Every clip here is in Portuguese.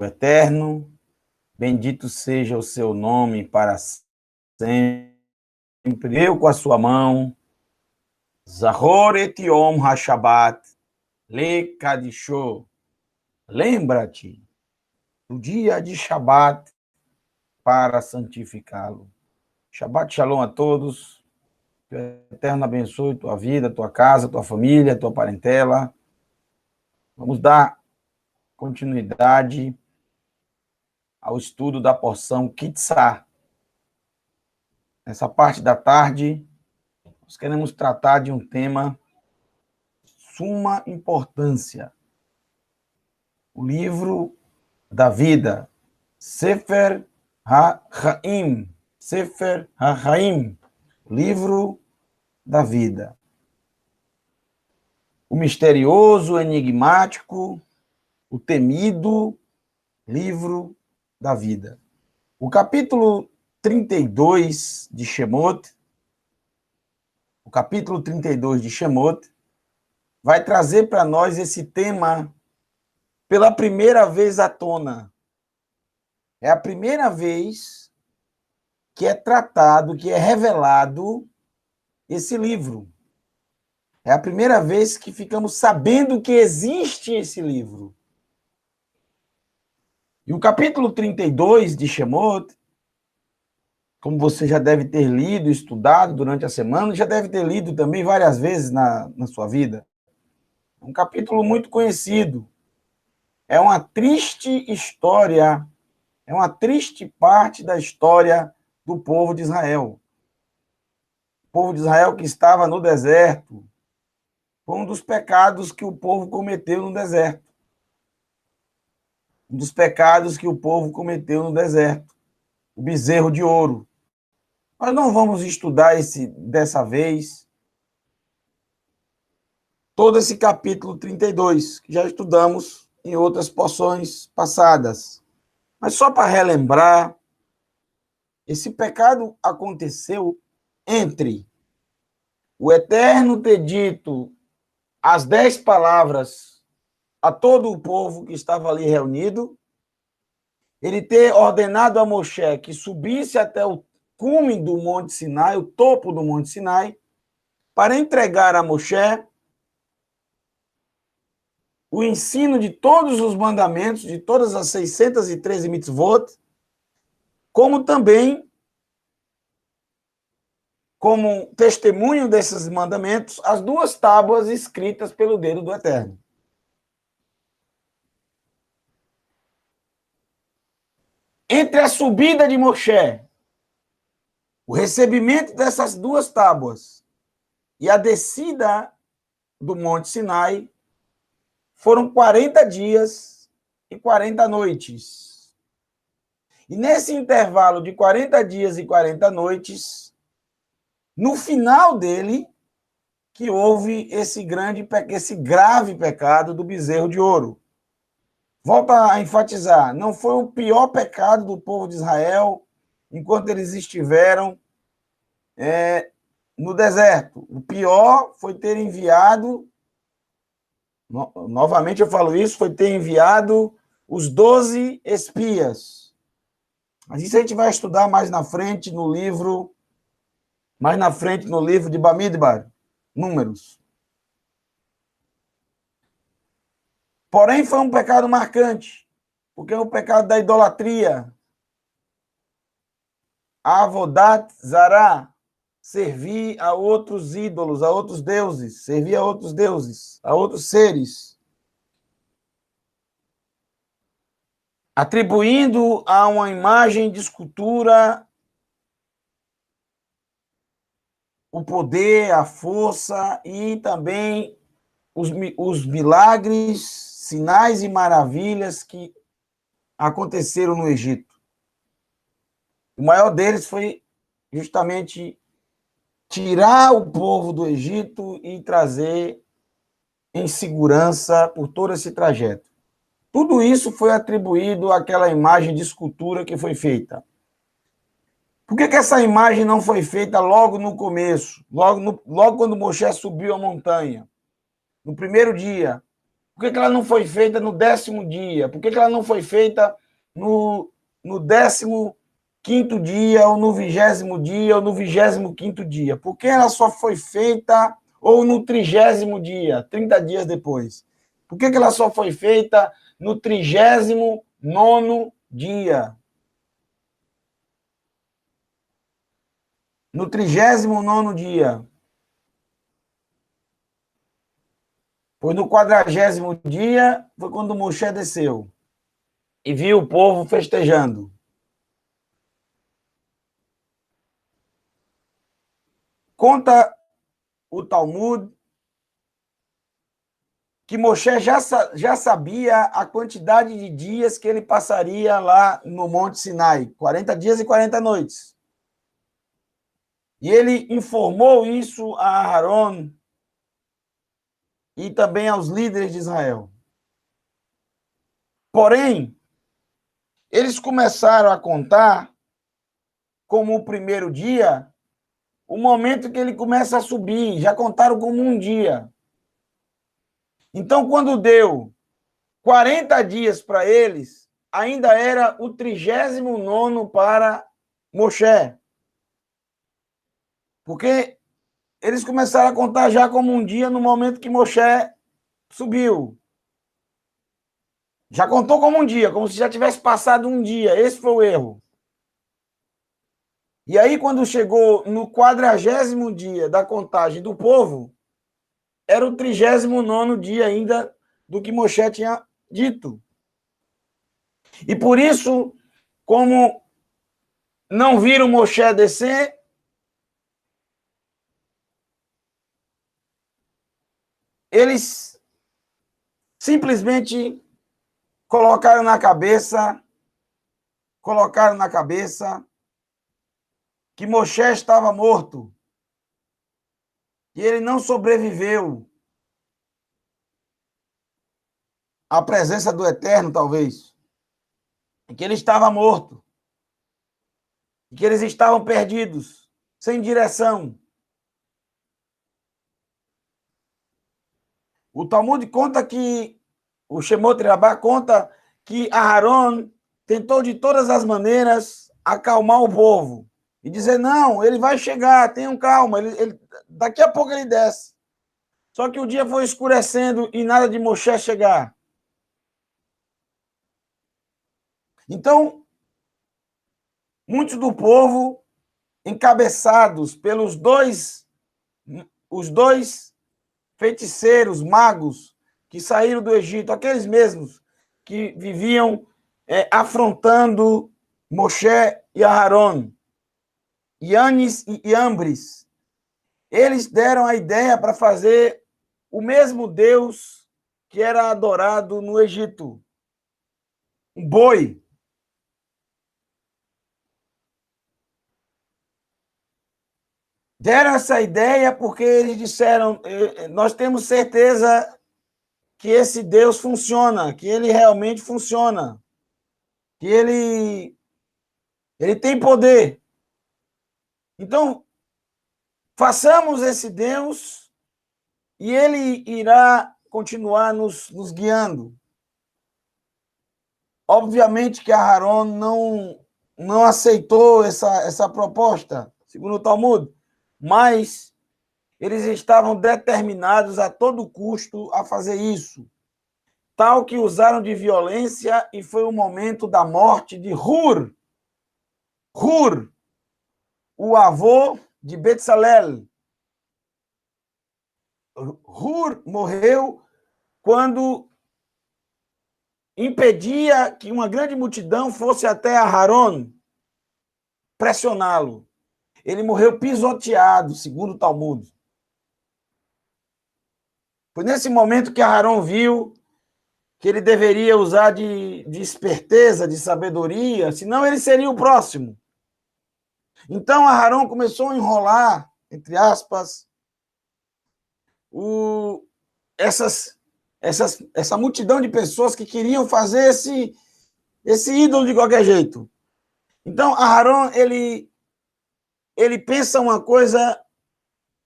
eterno, bendito seja o seu nome para sempre. Eu com a sua mão, Zahor et Yom HaShabbat, Le Kadisho. Lembra-te do dia de Shabat para santificá-lo. Shabbat Shalom a todos. Que o Eterno abençoe tua vida, tua casa, tua família, tua parentela. Vamos dar continuidade ao estudo da porção Kitzá. Nessa parte da tarde, nós queremos tratar de um tema de suma importância. O livro da vida, Sefer HaChaim, Sefer HaChaim, livro da vida. O misterioso, enigmático, o temido livro da vida. O capítulo 32 de Shemot, vai trazer para nós esse tema pela primeira vez à tona. É a primeira vez que é tratado, que é revelado esse livro. É a primeira vez que ficamos sabendo que existe esse livro. E o capítulo 32 de Shemot, como você já deve ter lido, estudado durante a semana, já deve ter lido também várias vezes na sua vida. É um capítulo muito conhecido. É uma triste história, é uma triste parte da história do povo de Israel. O povo de Israel que estava no deserto. Foi um dos pecados que o povo cometeu no deserto. Um dos pecados que o povo cometeu no deserto. O bezerro de ouro. Nós não vamos estudar dessa vez todo esse capítulo 32, que já estudamos em outras porções passadas. Mas só para relembrar, esse pecado aconteceu entre o Eterno ter dito as 10 palavras a todo o povo que estava ali reunido, ele ter ordenado a Moshe que subisse até o cume do Monte Sinai, o topo do Monte Sinai, para entregar a Moshe o ensino de todos os mandamentos, de todas as 613 mitzvot, como também, como testemunho desses mandamentos, as 2 tábuas escritas pelo dedo do Eterno. Entre a subida de Moshe, o recebimento dessas 2 tábuas e a descida do Monte Sinai, foram 40 dias e 40 noites. E nesse intervalo de 40 dias e 40 noites, no final dele, que houve esse grave pecado do bezerro de ouro. Volta a enfatizar, não foi o pior pecado do povo de Israel enquanto eles estiveram no deserto. O pior foi ter enviado, novamente eu falo isso, foi ter enviado os 12 espias. Mas isso a gente vai estudar mais na frente no livro de Bamidbar, Números. Porém, foi um pecado marcante, porque é o pecado da idolatria. Avodat Zará, servir a outros ídolos, a outros deuses, servir a outros deuses, a outros seres. Atribuindo a uma imagem de escultura o poder, a força e também os milagres, sinais e maravilhas que aconteceram no Egito. O maior deles foi justamente tirar o povo do Egito e trazer em segurança por todo esse trajeto. Tudo isso foi atribuído àquela imagem de escultura que foi feita. Por que essa imagem não foi feita logo no começo, logo quando Moshe subiu a montanha? No primeiro dia, Por que ela não foi feita no 10º dia? Por que ela não foi feita no 15º dia, ou no 20º dia, ou no 25º dia? Por que ela só foi feita ou no 30º dia, 30 dias depois? Por que ela só foi feita no 39º dia? No 39º dia. Pois no 40º dia foi quando Moshe desceu e viu o povo festejando. Conta o Talmud que Moshe já sabia a quantidade de dias que ele passaria lá no Monte Sinai, 40 dias e 40 noites. E ele informou isso a Aharon e também aos líderes de Israel. Porém, eles começaram a contar como o primeiro dia o momento que ele começa a subir, já contaram como um dia. Então, quando deu 40 dias para eles, ainda era o 39º para Moshe. Porque eles começaram a contar já como um dia no momento que Moshe subiu. Já contou como um dia, como se já tivesse passado um dia. Esse foi o erro. E aí, quando chegou no 40º dia da contagem do povo, era o 39º dia ainda do que Moshe tinha dito. E por isso, como não viram Moshe descer, eles simplesmente colocaram na cabeça que Moshe estava morto, que ele não sobreviveu à presença do Eterno, talvez, que ele estava morto, que eles estavam perdidos, sem direção. O Talmud conta que, o Shemot Rabbah conta que Aharon tentou de todas as maneiras acalmar o povo e dizer, não, ele vai chegar, tenham calma, daqui a pouco ele desce. Só que o dia foi escurecendo e nada de Moshe chegar. Então, muitos do povo, encabeçados pelos os dois feiticeiros, magos, que saíram do Egito, aqueles mesmos que viviam afrontando Moshe e Aharon, Yanis e Yambres, eles deram a ideia para fazer o mesmo Deus que era adorado no Egito, um boi. Deram essa ideia porque eles disseram, nós temos certeza que esse Deus funciona, que ele realmente funciona, que ele tem poder. Então, façamos esse Deus e ele irá continuar nos guiando. Obviamente que Aharon não aceitou essa proposta, segundo o Talmud, mas eles estavam determinados a todo custo a fazer isso, tal que usaram de violência e foi o momento da morte de Hur. Hur, o avô de Betsalel. Hur morreu quando impedia que uma grande multidão fosse até Aharon pressioná-lo. Ele morreu pisoteado, segundo o Talmud. Foi nesse momento que Aharon viu que ele deveria usar de esperteza, de sabedoria, senão ele seria o próximo. Então Aharon começou a enrolar, entre aspas, essa multidão de pessoas que queriam fazer esse ídolo de qualquer jeito. Então Aharon, ele pensa uma coisa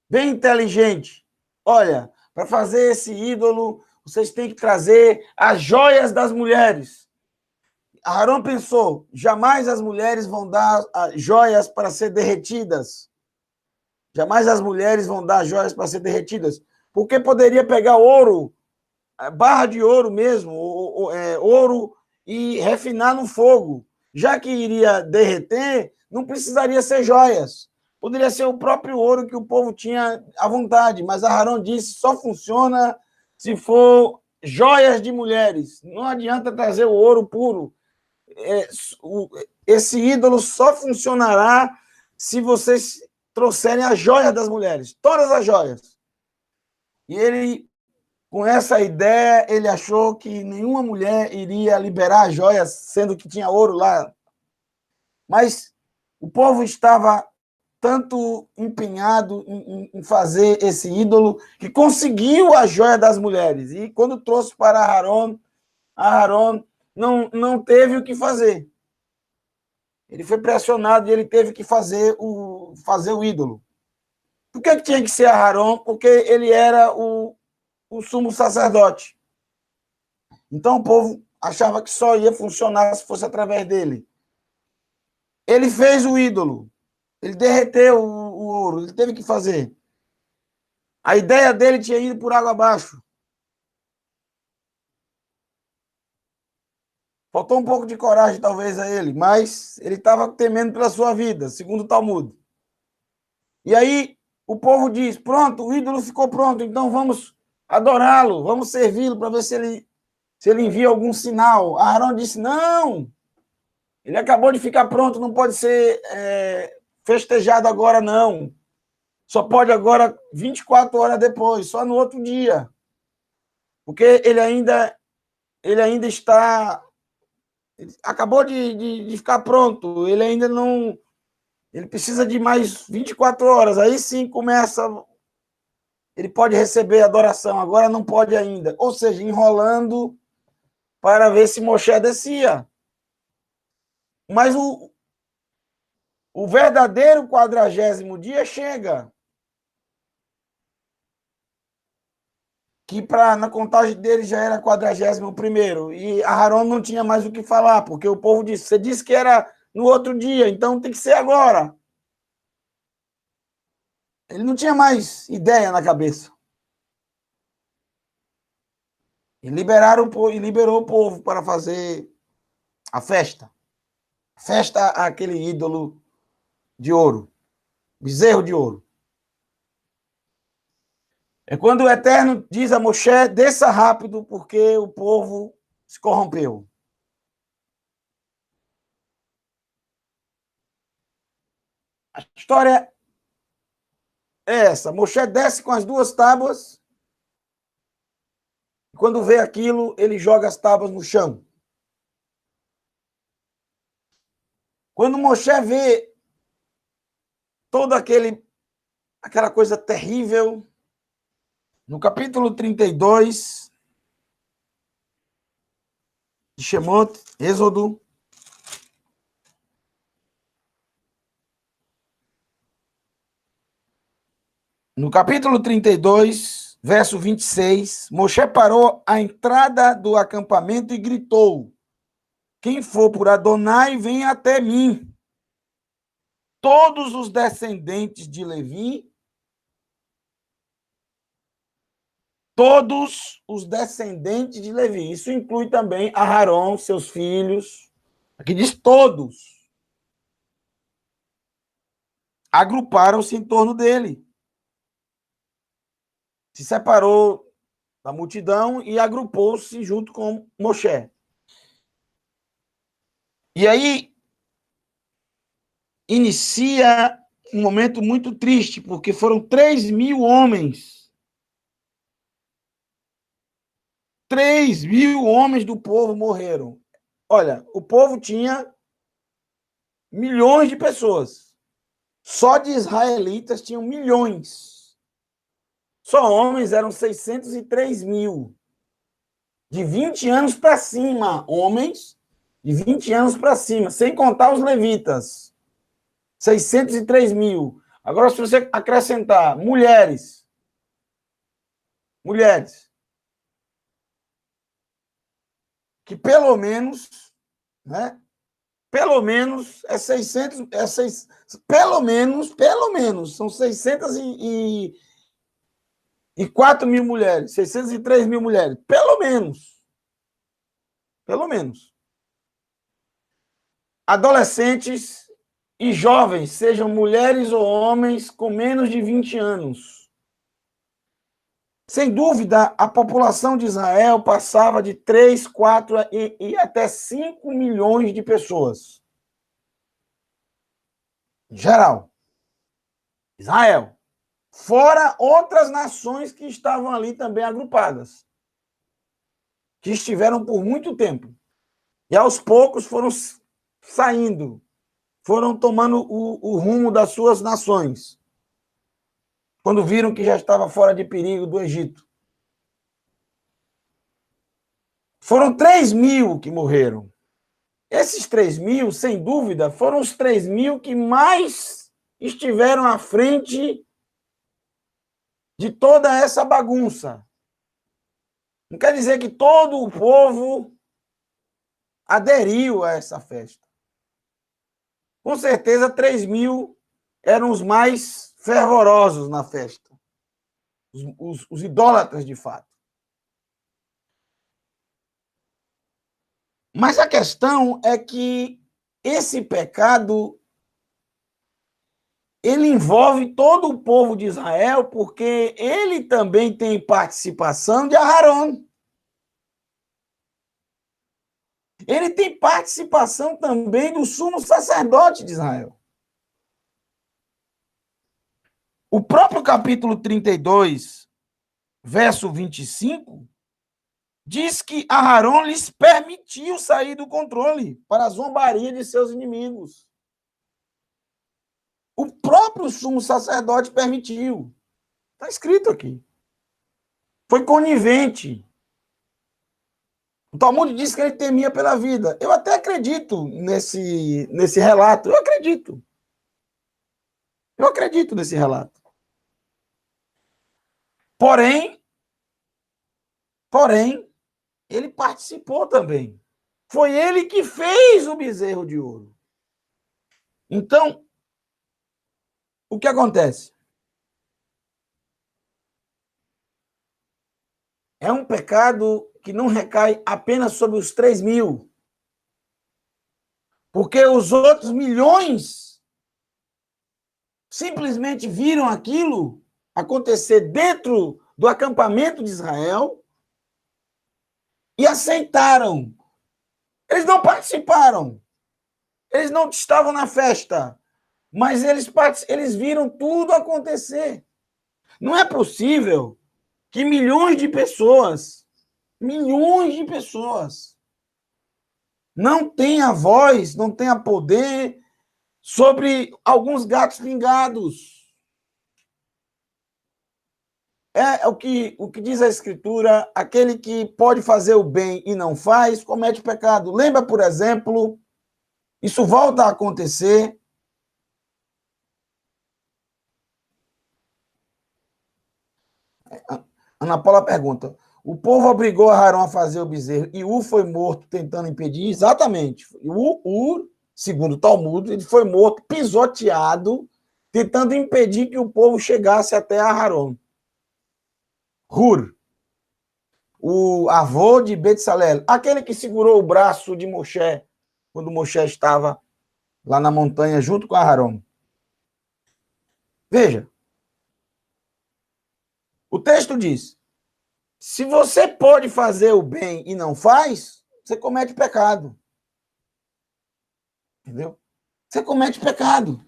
bem inteligente. Olha, para fazer esse ídolo, vocês têm que trazer as joias das mulheres. Arão pensou, jamais as mulheres vão dar joias para ser derretidas. Jamais as mulheres vão dar joias para ser derretidas. Porque poderia pegar ouro, barra de ouro mesmo, ouro, e refinar no fogo. Já que iria derreter, não precisaria ser joias. Poderia ser o próprio ouro que o povo tinha à vontade. Mas Arão disse, só funciona se for joias de mulheres. Não adianta trazer o ouro puro. Esse ídolo só funcionará se vocês trouxerem as joias das mulheres, todas as joias. E ele, com essa ideia, ele achou que nenhuma mulher iria liberar as joias, sendo que tinha ouro lá. Mas o povo estava tanto empenhado em fazer esse ídolo que conseguiu a joia das mulheres. E quando trouxe para Arão não teve o que fazer. Ele foi pressionado e ele teve que fazer o ídolo. Por que tinha que ser Arão? Porque ele era o sumo sacerdote. Então o povo achava que só ia funcionar se fosse através dele. Ele fez o ídolo. Ele derreteu o ouro. Ele teve que fazer. A ideia dele tinha ido por água abaixo. Faltou um pouco de coragem, talvez, a ele, mas ele estava temendo pela sua vida, segundo o Talmud. E aí o povo diz, pronto, o ídolo ficou pronto, então vamos adorá-lo, vamos servi-lo para ver se ele envia algum sinal. Arão disse, não, ele acabou de ficar pronto, não pode ser festejado agora, não. Só pode agora 24 horas depois, só no outro dia. Porque ele ainda está... Ele acabou de ficar pronto, ele ainda não... Ele precisa de mais 24 horas, aí sim começa... Ele pode receber adoração, agora não pode ainda. Ou seja, enrolando para ver se Moshe descia. Mas o verdadeiro 40º dia chega. Que na contagem dele já era 41º. E Arão não tinha mais o que falar, porque o povo disse, você disse que era no outro dia, então tem que ser agora. Ele não tinha mais ideia na cabeça. E liberou o povo para fazer a festa. Festa àquele ídolo de ouro. Bezerro de ouro. É quando o Eterno diz a Moshe, desça rápido, porque o povo se corrompeu. A história é essa. Moshe desce com as 2 tábuas. E quando vê aquilo, ele joga as tábuas no chão. Quando Moshe vê toda aquela coisa terrível, no capítulo 32 de Shemot, Êxodo, no capítulo 32, verso 26, Moshe parou à entrada do acampamento e gritou, quem for por Adonai, vem até mim. Todos os descendentes de Levi, isso inclui também Aharon, seus filhos, aqui diz todos, agruparam-se em torno dele. Se separou da multidão e agrupou-se junto com Moshe. E aí inicia um momento muito triste, porque foram 3.000 homens. 3.000 homens do povo morreram. Olha, o povo tinha milhões de pessoas. Só de israelitas tinham milhões. Só homens eram 603.000. De 20 anos para cima, homens de 20 anos para cima, sem contar os levitas. 603.000. Agora, se você acrescentar mulheres, que pelo menos, né? Pelo menos é 600, pelo menos, são 604 mil mulheres, 603 mil mulheres, pelo menos. Pelo menos. Adolescentes e jovens, sejam mulheres ou homens com menos de 20 anos. Sem dúvida, a população de Israel passava de 3, 4 e até 5 milhões de pessoas. Em geral. Israel. Fora outras nações que estavam ali também agrupadas. Que estiveram por muito tempo. E aos poucos foram saindo. Foram tomando o rumo das suas nações. Quando viram que já estava fora de perigo do Egito. Foram 3 mil que morreram. Esses 3 mil, sem dúvida, foram os 3 mil que mais estiveram à frente de toda essa bagunça. Não quer dizer que todo o povo aderiu a essa festa. Com certeza, 3 mil eram os mais fervorosos na festa. Os idólatras, de fato. Mas a questão é que esse pecado ele envolve todo o povo de Israel, porque ele também tem participação de Aharon. Ele tem participação também do sumo sacerdote de Israel. O próprio capítulo 32, verso 25, diz que Aharon lhes permitiu sair do controle para a zombaria de seus inimigos. O próprio sumo sacerdote permitiu. Está escrito aqui. Foi conivente. O Talmud diz que ele temia pela vida. Eu até acredito nesse relato. Eu acredito. Eu acredito nesse relato. Porém, ele participou também. Foi ele que fez o bezerro de ouro. Então, o que acontece? É um pecado que não recai apenas sobre os 3 mil. Porque os outros milhões simplesmente viram aquilo acontecer dentro do acampamento de Israel e aceitaram. Eles não participaram. Eles não estavam na festa. Mas eles viram tudo acontecer. Não é possível que milhões de pessoas não tenha voz, não tenha poder sobre alguns gatos pingados. É o que diz a Escritura, aquele que pode fazer o bem e não faz, comete pecado. Lembra, por exemplo, isso volta a acontecer. Ana Paula pergunta, o povo obrigou Arão a fazer o bezerro e Ur foi morto tentando impedir? Exatamente. Ur, segundo o Talmud, ele foi morto, pisoteado, tentando impedir que o povo chegasse até Aharon. Hur, o avô de Betsalel, aquele que segurou o braço de Moshe, quando Moshe estava lá na montanha junto com Aharon. Veja, o texto diz, se você pode fazer o bem e não faz, você comete pecado. Entendeu? Você comete pecado.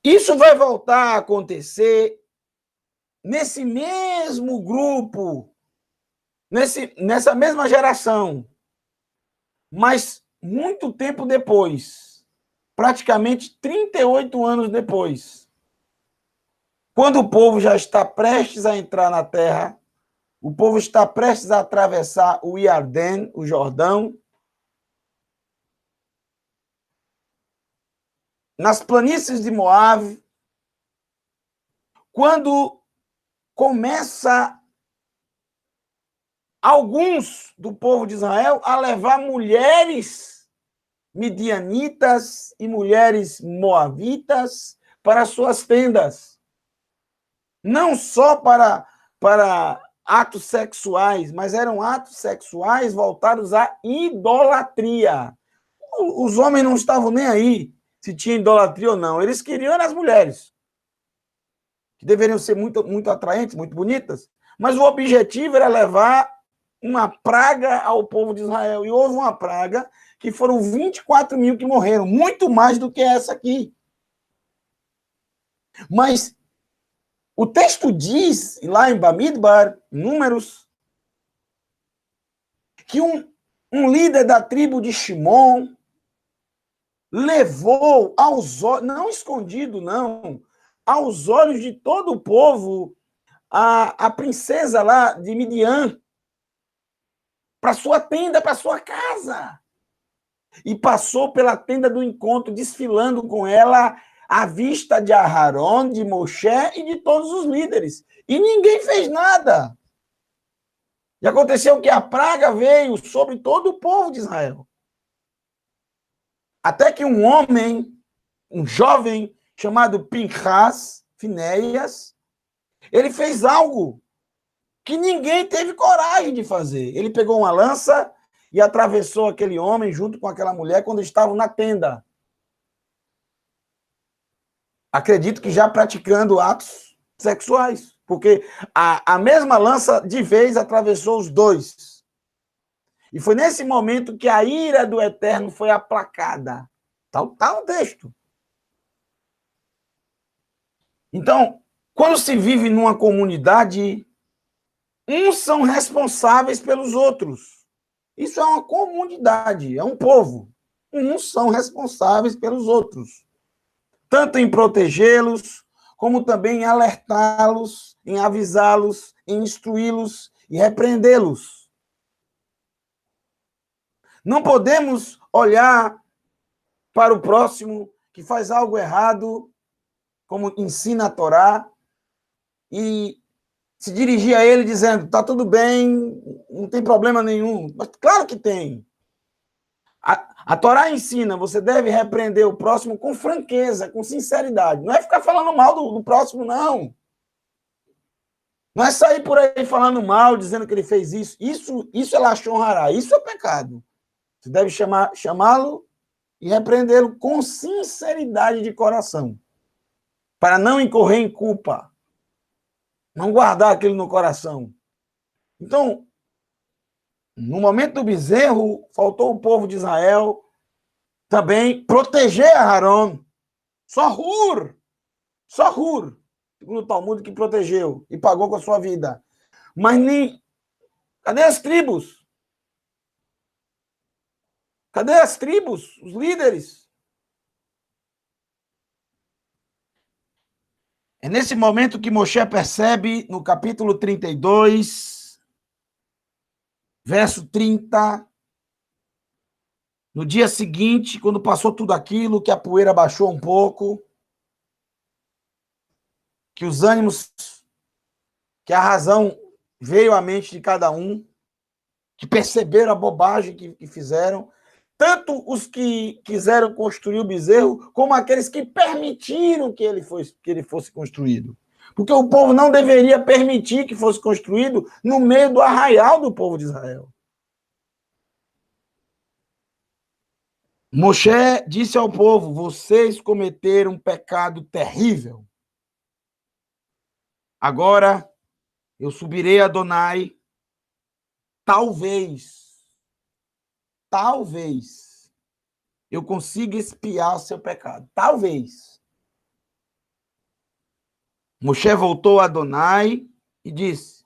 Isso vai voltar a acontecer nesse mesmo grupo, nessa mesma geração, mas muito tempo depois, praticamente 38 anos depois, quando o povo já está prestes a entrar na terra, o povo está prestes a atravessar o Iardém, o Jordão, nas planícies de Moabe, quando começa alguns do povo de Israel a levar mulheres midianitas e mulheres moavitas para suas tendas. Não só para atos sexuais, mas eram atos sexuais voltados à idolatria. Os homens não estavam nem aí se tinha idolatria ou não. Eles queriam as mulheres, que deveriam ser muito, muito atraentes, muito bonitas, mas o objetivo era levar uma praga ao povo de Israel. E houve uma praga que foram 24 mil que morreram, muito mais do que essa aqui. Mas o texto diz, lá em Bamidbar, Números, que um líder da tribo de Shimon levou aos olhos, não escondido, não, aos olhos de todo o povo, a princesa lá de Midian, para sua tenda, para sua casa. E passou pela tenda do encontro, desfilando com ela à vista de Aharon, de Moshe e de todos os líderes. E ninguém fez nada. E aconteceu que a praga veio sobre todo o povo de Israel. Até que um homem, um jovem chamado Pinchas, Finéias, ele fez algo que ninguém teve coragem de fazer. Ele pegou uma lança e atravessou aquele homem junto com aquela mulher quando estavam na tenda. Acredito que já praticando atos sexuais, porque a mesma lança de vez atravessou os dois. E foi nesse momento que a ira do Eterno foi aplacada. Tá o texto. Então, quando se vive numa comunidade, uns são responsáveis pelos outros. Isso é uma comunidade, é um povo. Uns são responsáveis pelos outros. Tanto em protegê-los, como também em alertá-los, em avisá-los, em instruí-los e repreendê-los. Não podemos olhar para o próximo que faz algo errado, como ensina a Torá, e se dirigir a ele dizendo, está tudo bem, não tem problema nenhum. Mas claro que tem. A Torá ensina, você deve repreender o próximo com franqueza, com sinceridade. Não é ficar falando mal do próximo, não. Não é sair por aí falando mal, dizendo que ele fez isso. Isso é lashon hará, isso é pecado. Você deve chamá-lo e repreendê-lo com sinceridade de coração, para não incorrer em culpa, não guardar aquilo no coração. Então, no momento do bezerro, faltou o povo de Israel também proteger Aharon. Só Hur, segundo o Talmud, que protegeu e pagou com a sua vida. Mas nem... Cadê as tribos? Cadê as tribos? Os líderes? É nesse momento que Moshe percebe, no capítulo 32, verso 30, no dia seguinte, quando passou tudo aquilo, que a poeira baixou um pouco, que os ânimos, que a razão veio à mente de cada um, que perceberam a bobagem que fizeram, tanto os que quiseram construir o bezerro, como aqueles que permitiram que ele fosse construído. Porque o povo não deveria permitir que fosse construído no meio do arraial do povo de Israel. Moshe disse ao povo, vocês cometeram um pecado terrível. Agora eu subirei a Adonai, talvez eu consiga expiar o seu pecado. Talvez. Moshe voltou a Adonai e disse,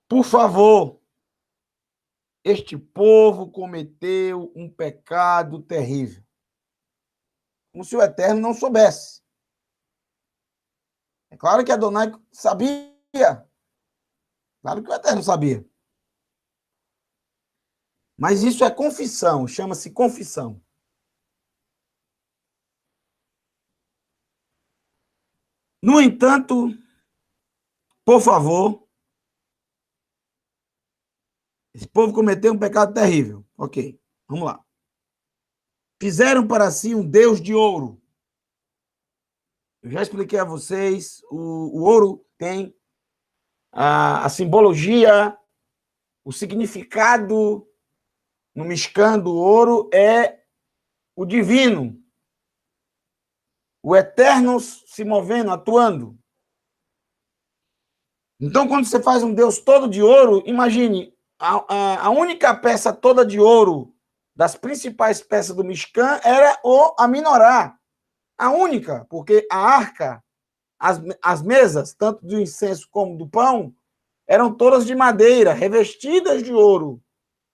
por favor, este povo cometeu um pecado terrível. Como se o Eterno não soubesse. É claro que Adonai sabia. Claro que o Eterno sabia. Mas isso é confissão, chama-se confissão. No entanto, por favor, Esse povo cometeu um pecado terrível. Ok, vamos lá. Fizeram para si um Deus de ouro. Eu já expliquei a vocês, o ouro tem a simbologia, o significado no Mishkan do ouro é o divino, o eterno se movendo, atuando. Então, quando você faz um Deus todo de ouro, imagine, a única peça toda de ouro das principais peças do Mishkan era a menorá. A única, porque a arca, as mesas, tanto do incenso como do pão, eram todas de madeira, revestidas de ouro.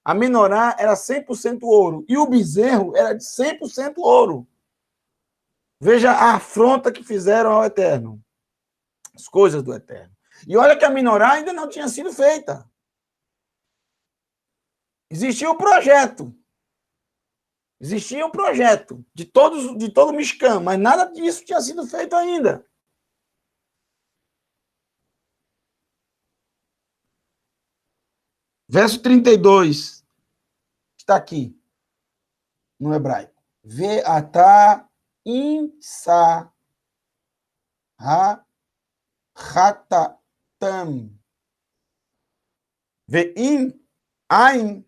A menorá era 100% ouro. E o bezerro era de 100% ouro. Veja a afronta que fizeram ao Eterno. As coisas do Eterno. E olha que a menorá ainda não tinha sido feita. Existia um projeto. Existia um projeto de todo o Mishkan, mas nada disso tinha sido feito ainda. Verso 32 está aqui, no hebraico. Ve'ata insa ha-chatatam. Ve'im ain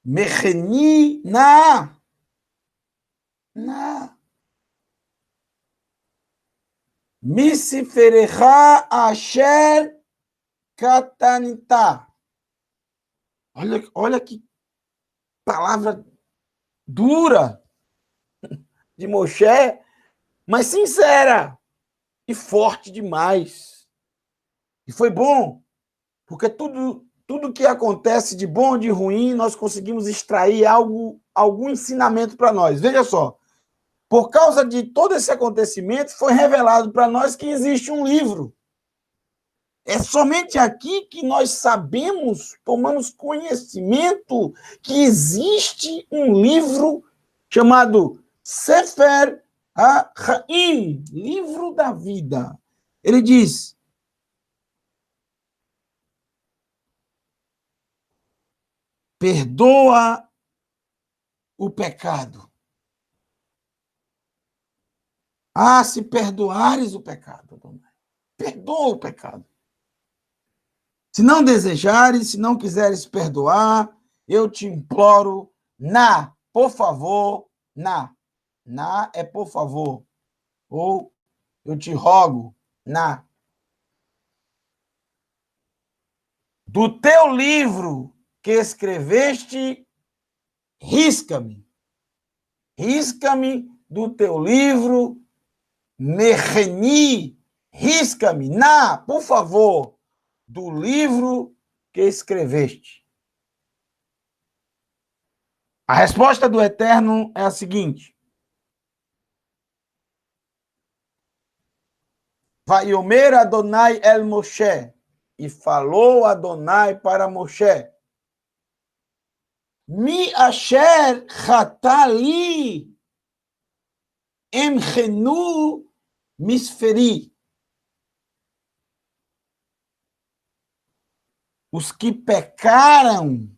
mecheni na. Misiferecha asher katanita. Olha que palavra dura de Moshe, mas sincera e forte demais. E foi bom, porque tudo que acontece de bom ou de ruim, nós conseguimos extrair algum ensinamento para nós. Veja só, por causa de todo esse acontecimento, foi revelado para nós que existe um livro. É somente aqui que nós sabemos, tomamos conhecimento que existe um livro chamado Sefer HaChaim, livro da vida. Ele diz: perdoa o pecado. Ah, se perdoares o pecado, perdoa o pecado. Se não desejares, se não quiseres perdoar, eu te imploro, por favor, na é por favor, ou eu te rogo, do teu livro que escreveste, risca-me do teu livro, mecheni, risca-me, por favor, do livro que escreveste. A resposta do Eterno é a seguinte: Vaiomer Adonai el Moshe, e falou Adonai para Moshe, Mi asher chatali emchenu misferi. Os que pecaram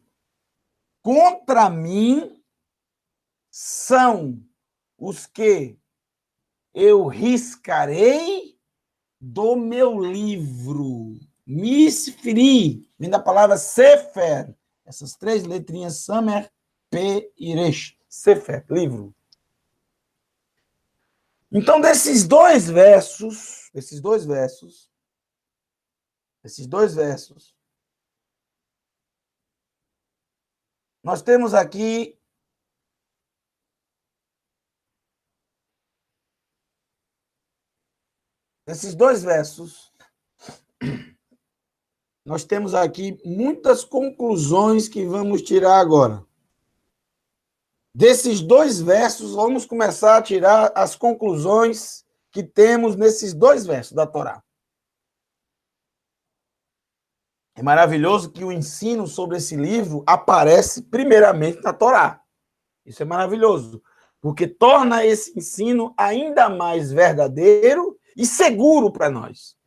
contra mim são os que eu riscarei do meu livro. Misferi, vem da palavra Sefer, essas três letrinhas, Samer, P e Resh. Sefer, livro. Então, desses dois versos, nós temos aqui nós temos aqui muitas conclusões que vamos tirar agora. Desses dois versos, vamos começar a tirar as conclusões que temos nesses dois versos da Torá. É maravilhoso que o ensino sobre esse livro aparece primeiramente na Torá. Isso é maravilhoso, porque torna esse ensino ainda mais verdadeiro e seguro para nós.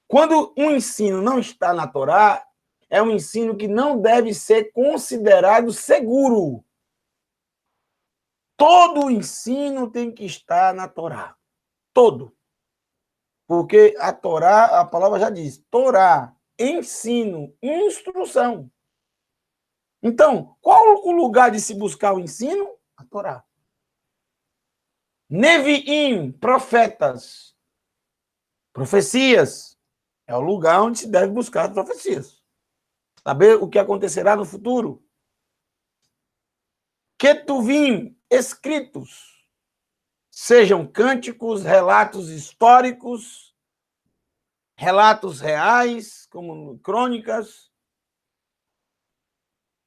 Quando um ensino não está na Torá, é um ensino que não deve ser considerado seguro. Todo o ensino tem que estar na Torá. Todo. Porque a Torá, a palavra já diz, Torá, ensino, instrução. Então, qual o lugar de se buscar o ensino? A Torá. Neviim, profetas, profecias, é o lugar onde se deve buscar as profecias. Saber o que acontecerá no futuro. Ketuvim, escritos, sejam cânticos, relatos históricos, relatos reais, como crônicas,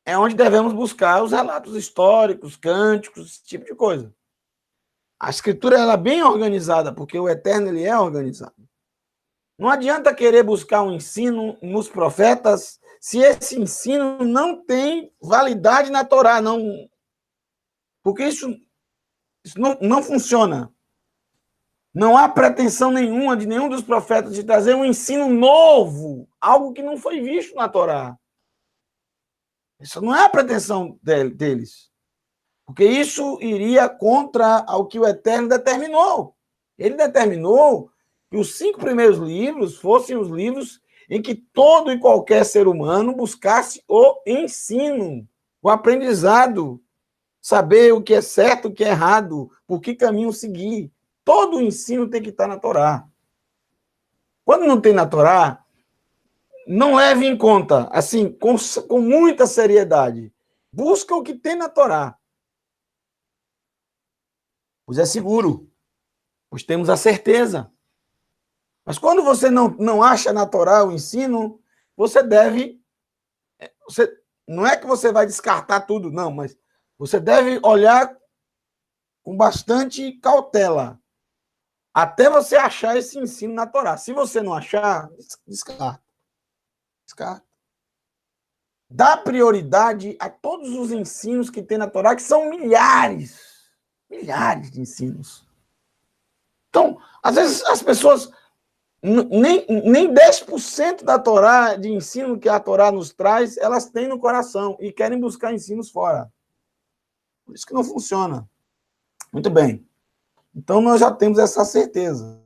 é onde devemos buscar os relatos históricos, cânticos, esse tipo de coisa. A escritura ela é bem organizada, porque o Eterno ele é organizado. Não adianta querer buscar um ensino nos profetas se esse ensino não tem validade na Torá, não, porque isso não funciona. Não há pretensão nenhuma de nenhum dos profetas de trazer um ensino novo, algo que não foi visto na Torá. Isso não é a pretensão deles. Porque isso iria contra o que o Eterno determinou. Ele determinou que os 5 primeiros livros fossem os livros em que todo e qualquer ser humano buscasse o ensino, o aprendizado, saber o que é certo, o que é errado, por que caminho seguir. Todo o ensino tem que estar na Torá. Quando não tem na Torá, não leve em conta, assim, com muita seriedade. Busca o que tem na Torá. Pois é seguro, pois temos a certeza. Mas quando você não acha na Torá o ensino, você deve... não é que você vai descartar tudo, não, mas você deve olhar com bastante cautela, até você achar esse ensino na Torá. Se você não achar, descarta. Descarta. Dá prioridade a todos os ensinos que tem na Torá, que são milhares de ensinos. Então, às vezes as pessoas, nem 10% da Torá, de ensino que a Torá nos traz, elas têm no coração e querem buscar ensinos fora. Por isso que não funciona. Muito bem. Então, nós já temos essa certeza.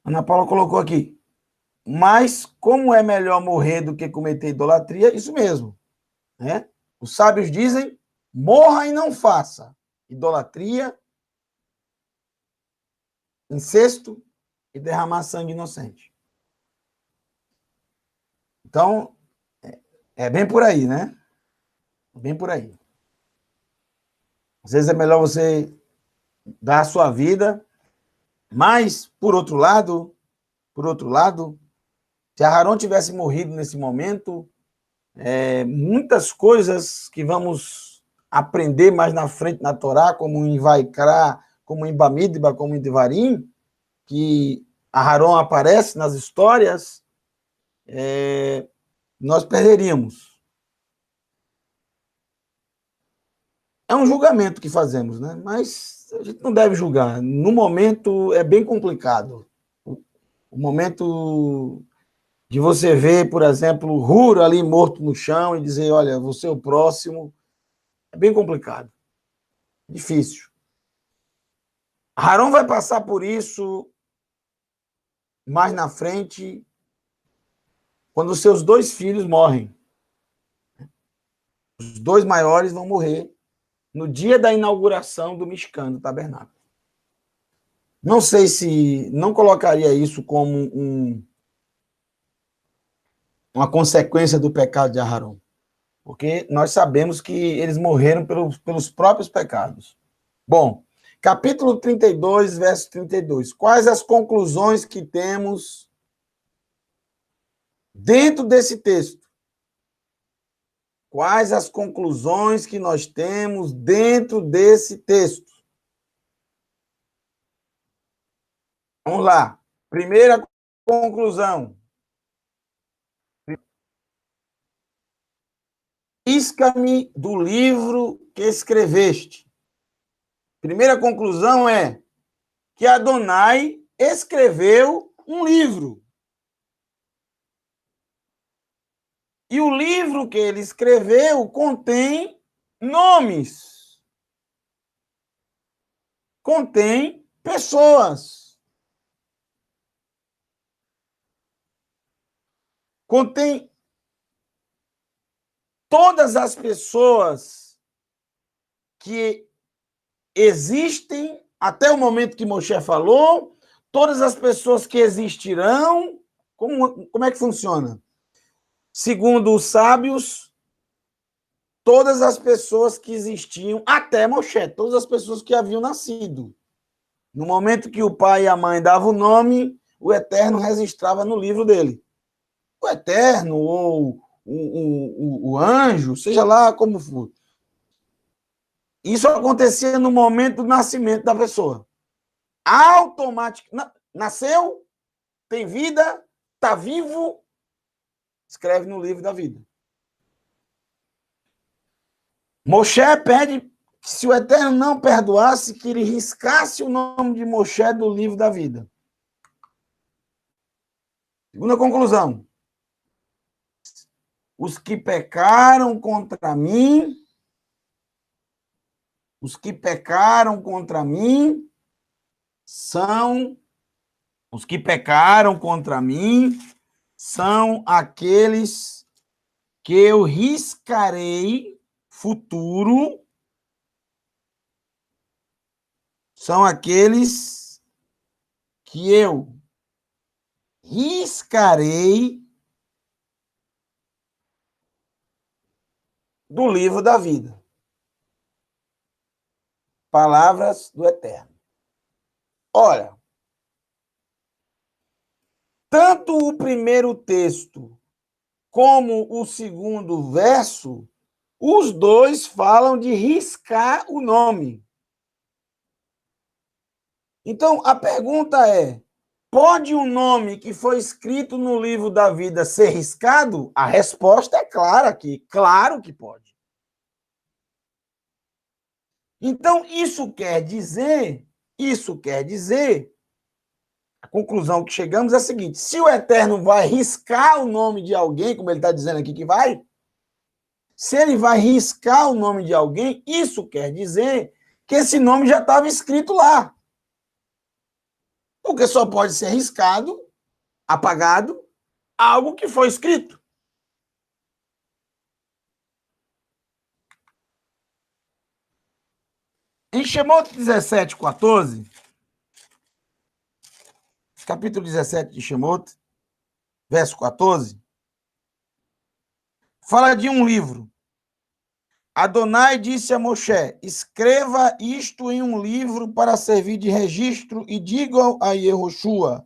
Ana Paula colocou aqui. Mas, como é melhor morrer do que cometer idolatria, isso mesmo. Né? Os sábios dizem, morra e não faça idolatria, incesto e derramar sangue inocente. Então, é bem por aí, né? Bem por aí. Às vezes é melhor você dar a sua vida, mas, por outro lado, se Aharon tivesse morrido nesse momento, muitas coisas que vamos aprender mais na frente na Torá, como em Vaikra, como em Bamidbar, como em Devarim, que Aharon aparece nas histórias, nós perderíamos. É um julgamento que fazemos, né? Mas a gente não deve julgar. No momento é bem complicado. O momento de você ver, por exemplo, Hur ali morto no chão e dizer, olha, você é o próximo, é bem complicado. Difícil. Aharon vai passar por isso mais na frente, quando os seus 2 filhos morrem. Os 2 maiores vão morrer no dia da inauguração do Mishkan, do tabernáculo. Não sei se não colocaria isso como uma consequência do pecado de Aharon, porque nós sabemos que eles morreram pelos próprios pecados. Bom, capítulo 32, verso 32. Quais as conclusões que temos dentro desse texto? Quais as conclusões que nós temos dentro desse texto? Vamos lá. Primeira conclusão. Risca-me do livro que escreveste. Primeira conclusão é que Adonai escreveu um livro. E o livro que ele escreveu contém nomes, contém pessoas, contém todas as pessoas que existem até o momento que Moshe falou, todas as pessoas que existirão. Como é que funciona? Segundo os sábios, todas as pessoas que existiam até Moshe, todas as pessoas que haviam nascido. No momento que o pai e a mãe davam o nome, o Eterno registrava no livro dele. O Eterno ou o anjo, seja lá como for. Isso acontecia no momento do nascimento da pessoa. Automaticamente. Nasceu, tem vida, está vivo, escreve no livro da vida. Moshe pede que, se o Eterno não perdoasse, que ele riscasse o nome de Moshe do livro da vida. Segunda conclusão. Os que pecaram contra mim, são aqueles que eu riscarei futuro, são aqueles que eu riscarei do livro da vida. Palavras do Eterno. Olha, tanto o primeiro texto como o segundo verso, os dois falam de riscar o nome. Então, a pergunta é: pode um nome que foi escrito no livro da vida ser riscado? A resposta é clara aqui. Claro que pode. Então, isso quer dizer, a conclusão que chegamos é a seguinte: se o Eterno vai riscar o nome de alguém, como ele está dizendo aqui que vai, se ele vai riscar o nome de alguém, isso quer dizer que esse nome já estava escrito lá. Porque só pode ser riscado, apagado, algo que foi escrito. Em Shemot 17:14, capítulo 17 de Shemot, verso 14, fala de um livro. Adonai disse a Moshe: escreva isto em um livro para servir de registro e diga a Yehoshua: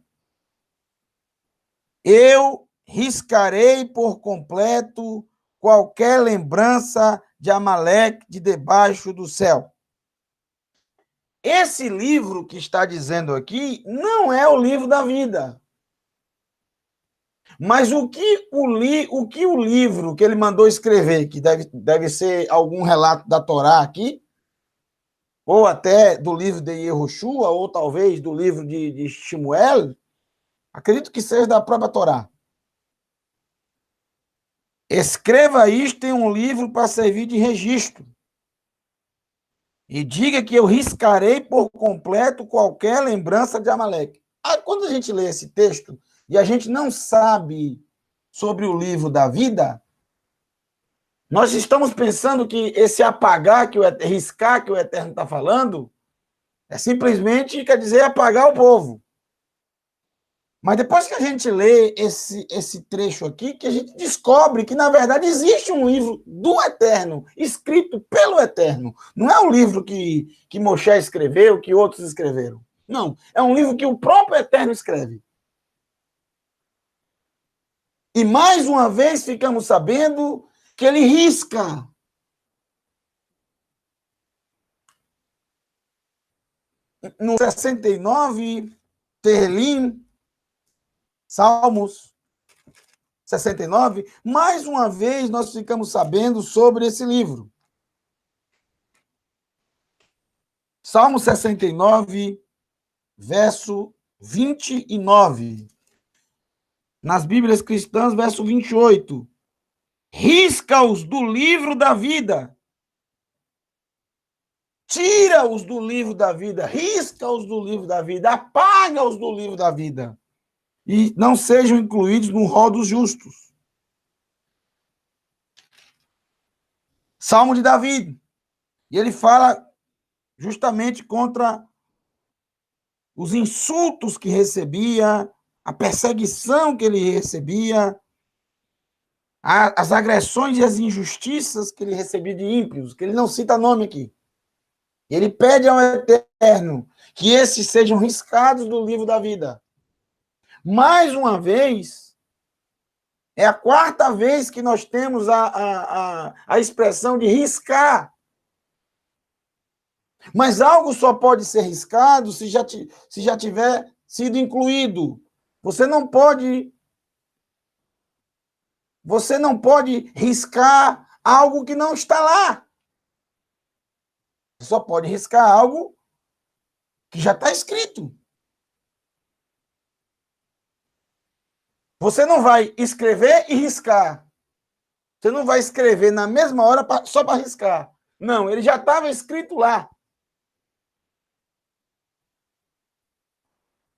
eu riscarei por completo qualquer lembrança de Amaleque de debaixo do céu. Esse livro que está dizendo aqui não é o livro da vida. Mas o que o livro que ele mandou escrever, que deve ser algum relato da Torá aqui, ou até do livro de Yehoshua, ou talvez do livro de Shemuel, acredito que seja da própria Torá. Escreva isto em um livro para servir de registro. E diga que eu riscarei por completo qualquer lembrança de Amaleque. Aí, quando a gente lê esse texto e a gente não sabe sobre o livro da vida, nós estamos pensando que esse apagar, riscar que o Eterno está falando, é simplesmente, quer dizer, apagar o povo. Mas depois que a gente lê esse trecho aqui, que a gente descobre que, na verdade, existe um livro do Eterno, escrito pelo Eterno. Não é um livro que Moshe escreveu, que outros escreveram. Não, é um livro que o próprio Eterno escreve. E, mais uma vez, ficamos sabendo que ele risca. No 69, Terlim, Salmos 69, mais uma vez nós ficamos sabendo sobre esse livro. Salmo 69, verso 29. Nas Bíblias cristãs, verso 28. Risca-os do livro da vida. Tira-os do livro da vida. Risca-os do livro da vida. Apaga-os do livro da vida. E não sejam incluídos no rol dos justos. Salmo de Davi. E ele fala justamente contra os insultos que recebia, a perseguição que ele recebia, as agressões e as injustiças que ele recebia de ímpios, que ele não cita nome aqui. Ele pede ao Eterno que esses sejam riscados do livro da vida. Mais uma vez, é a quarta vez que nós temos a expressão de riscar. Mas algo só pode ser riscado se já tiver sido incluído. Você não pode riscar algo que não está lá. Você só pode riscar algo que já está escrito. Você não vai escrever e riscar. Você não vai escrever na mesma hora só para riscar. Não, ele já estava escrito lá.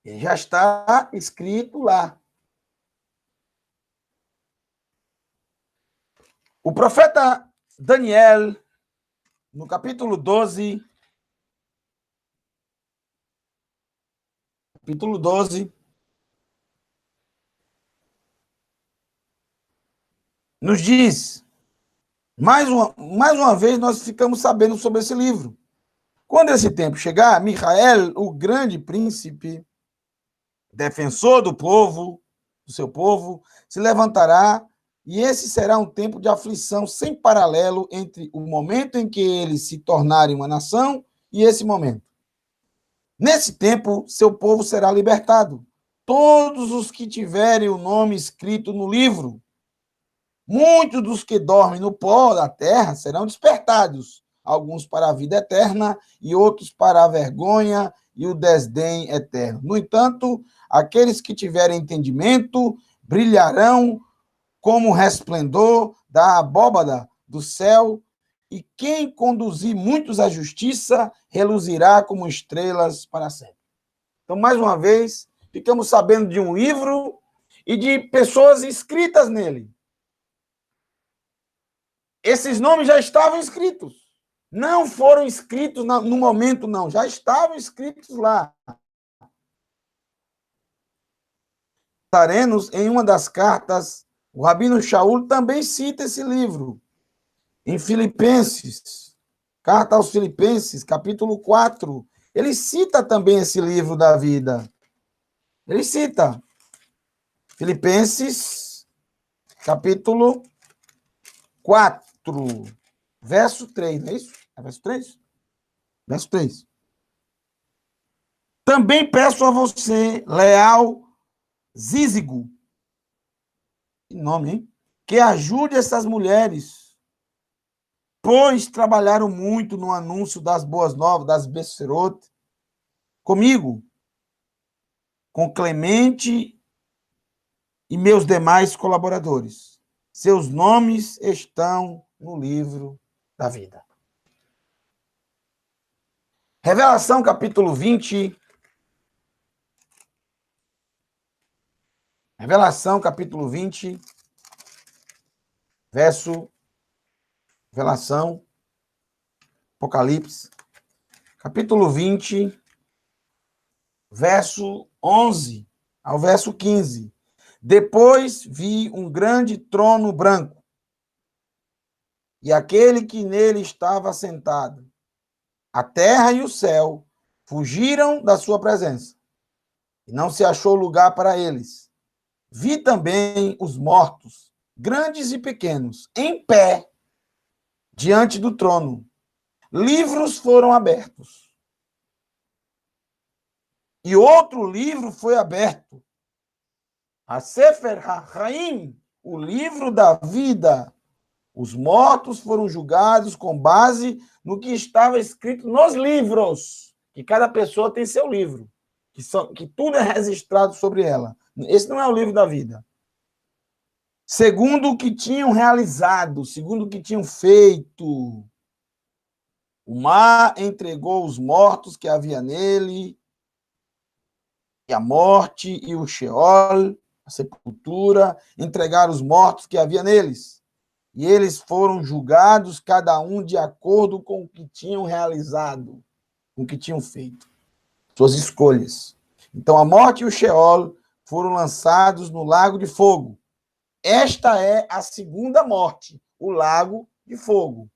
Ele já está escrito lá. O profeta Daniel, no capítulo 12, nos diz, mais uma vez nós ficamos sabendo sobre esse livro. Quando esse tempo chegar, Micael, o grande príncipe, defensor do povo, do seu povo, se levantará, e esse será um tempo de aflição sem paralelo entre o momento em que eles se tornarem uma nação e esse momento. Nesse tempo, seu povo será libertado. Todos os que tiverem o nome escrito no livro, muitos dos que dormem no pó da terra serão despertados, alguns para a vida eterna e outros para a vergonha e o desdém eterno. No entanto, aqueles que tiverem entendimento brilharão como o resplendor da abóbada do céu, e quem conduzir muitos à justiça reluzirá como estrelas para sempre. Então, mais uma vez, ficamos sabendo de um livro e de pessoas inscritas nele. Esses nomes já estavam escritos. Não foram escritos no momento, não. Já estavam escritos lá. Tarenos, em uma das cartas, o Rabino Shaul também cita esse livro. Em Filipenses, carta aos Filipenses, capítulo 4, ele cita também esse livro da vida. Ele cita. Filipenses, capítulo 4, verso 3, não é isso? É verso 3? Verso 3. Também peço a você, leal Zízigo, que nome, hein? Que ajude essas mulheres, pois trabalharam muito no anúncio das boas novas, das Besserot, comigo, com Clemente e meus demais colaboradores. Seus nomes estão no livro da vida. Revelação, capítulo 20. Revelação, capítulo 20, Revelação, Apocalipse, capítulo 20, verso 11 ao verso 15. Depois vi um grande trono branco, e aquele que nele estava sentado. A terra e o céu fugiram da sua presença, e não se achou lugar para eles. Vi também os mortos, grandes e pequenos, em pé, diante do trono. Livros foram abertos. E outro livro foi aberto. A Sefer HaChaim, o livro da vida. Os mortos foram julgados com base no que estava escrito nos livros. Que cada pessoa tem seu livro. que tudo é registrado sobre ela. Esse não é o livro da vida. Segundo o que tinham realizado, segundo o que tinham feito, o mar entregou os mortos que havia nele, e a morte e o Sheol, a sepultura, entregaram os mortos que havia neles. E eles foram julgados, cada um de acordo com o que tinham realizado, com o que tinham feito, suas escolhas. Então a morte e o Sheol foram lançados no lago de fogo. Esta é a segunda morte, o lago de fogo.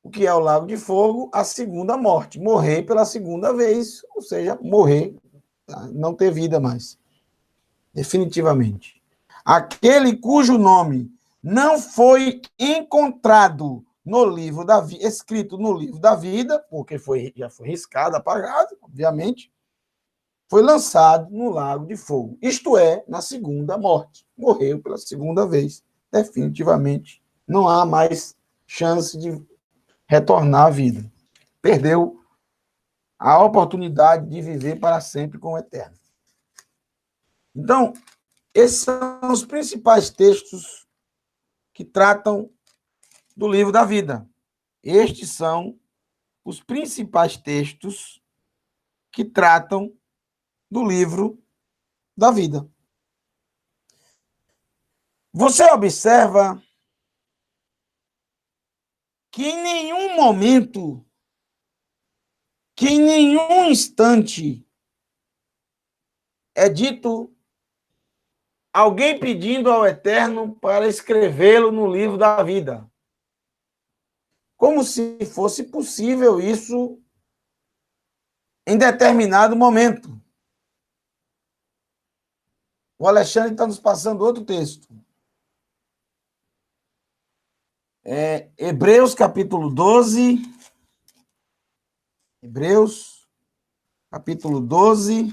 O que é o lago de fogo? A segunda morte. Morrer pela segunda vez, ou seja, morrer, não ter vida mais. Definitivamente. Aquele cujo nome não foi encontrado no livro da vida, escrito no livro da vida, porque já foi riscado, apagado, obviamente, foi lançado no lago de fogo. Isto é, na segunda morte. Morreu pela segunda vez. Definitivamente. Não há mais chance de retornar à vida. Perdeu a oportunidade de viver para sempre com o Eterno. Então, esses são os principais textos que tratam do livro da vida. Estes são os principais textos que tratam do livro da vida. Você observa que em nenhum momento, que em nenhum instante é dito alguém pedindo ao Eterno para escrevê-lo no livro da vida. Como se fosse possível isso em determinado momento. O Alexandre está nos passando outro texto. Hebreus, capítulo 12. Hebreus, capítulo 12,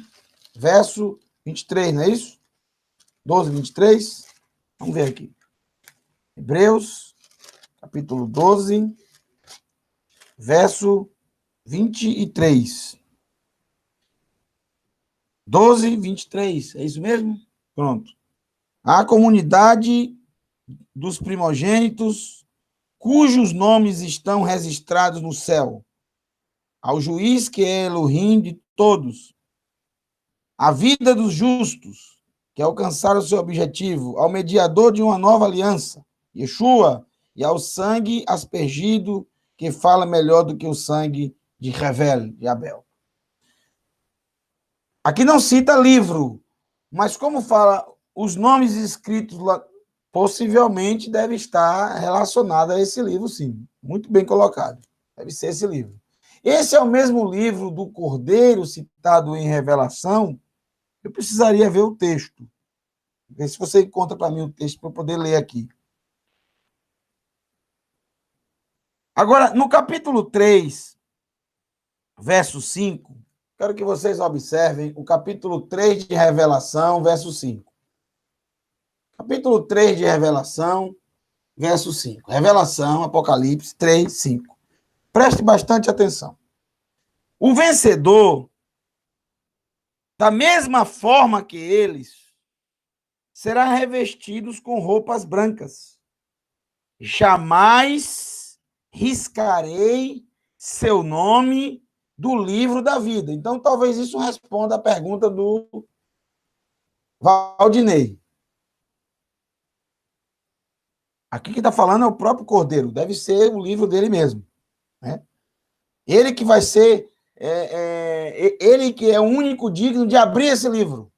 verso 23, não é isso? 12, 23. Vamos ver aqui. Hebreus, capítulo 12, verso 23. 12, 23. É isso mesmo? Pronto. A comunidade dos primogênitos, cujos nomes estão registrados no céu, ao juiz que é Elohim de todos, a vida dos justos, que alcançaram o seu objetivo, ao mediador de uma nova aliança, Yeshua, e ao sangue aspergido, que fala melhor do que o sangue de Revel, de Abel. Aqui não cita livro, mas como fala os nomes escritos lá, possivelmente deve estar relacionado a esse livro, sim. Muito bem colocado. Deve ser esse livro. Esse é o mesmo livro do Cordeiro citado em Revelação. Eu precisaria ver o texto. Ver se você encontra para mim o texto para eu poder ler aqui. Agora, no capítulo 3, verso 5, quero que vocês observem o capítulo 3 de Revelação, verso 5. Capítulo 3 de Revelação, verso 5. Revelação, Apocalipse 3, 5. Preste bastante atenção. O vencedor, da mesma forma que eles, será revestido com roupas brancas. Jamais riscarei seu nome do livro da vida. Então, talvez isso responda a pergunta do Valdinei. Aqui que está falando é o próprio Cordeiro. Deve ser o livro dele mesmo. Né? Ele que vai ser... ele que é o único digno de abrir esse livro.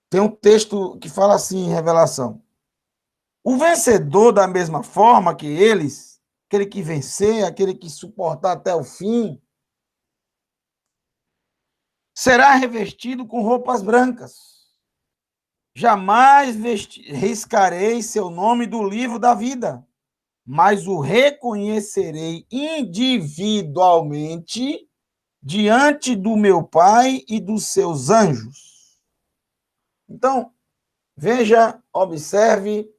Tem um texto que fala assim em Revelação. O vencedor, da mesma forma que eles, aquele que vencer, aquele que suportar até o fim, será revestido com roupas brancas. Jamais riscarei seu nome do livro da vida, mas o reconhecerei individualmente diante do meu Pai e dos seus anjos. Então, veja, observe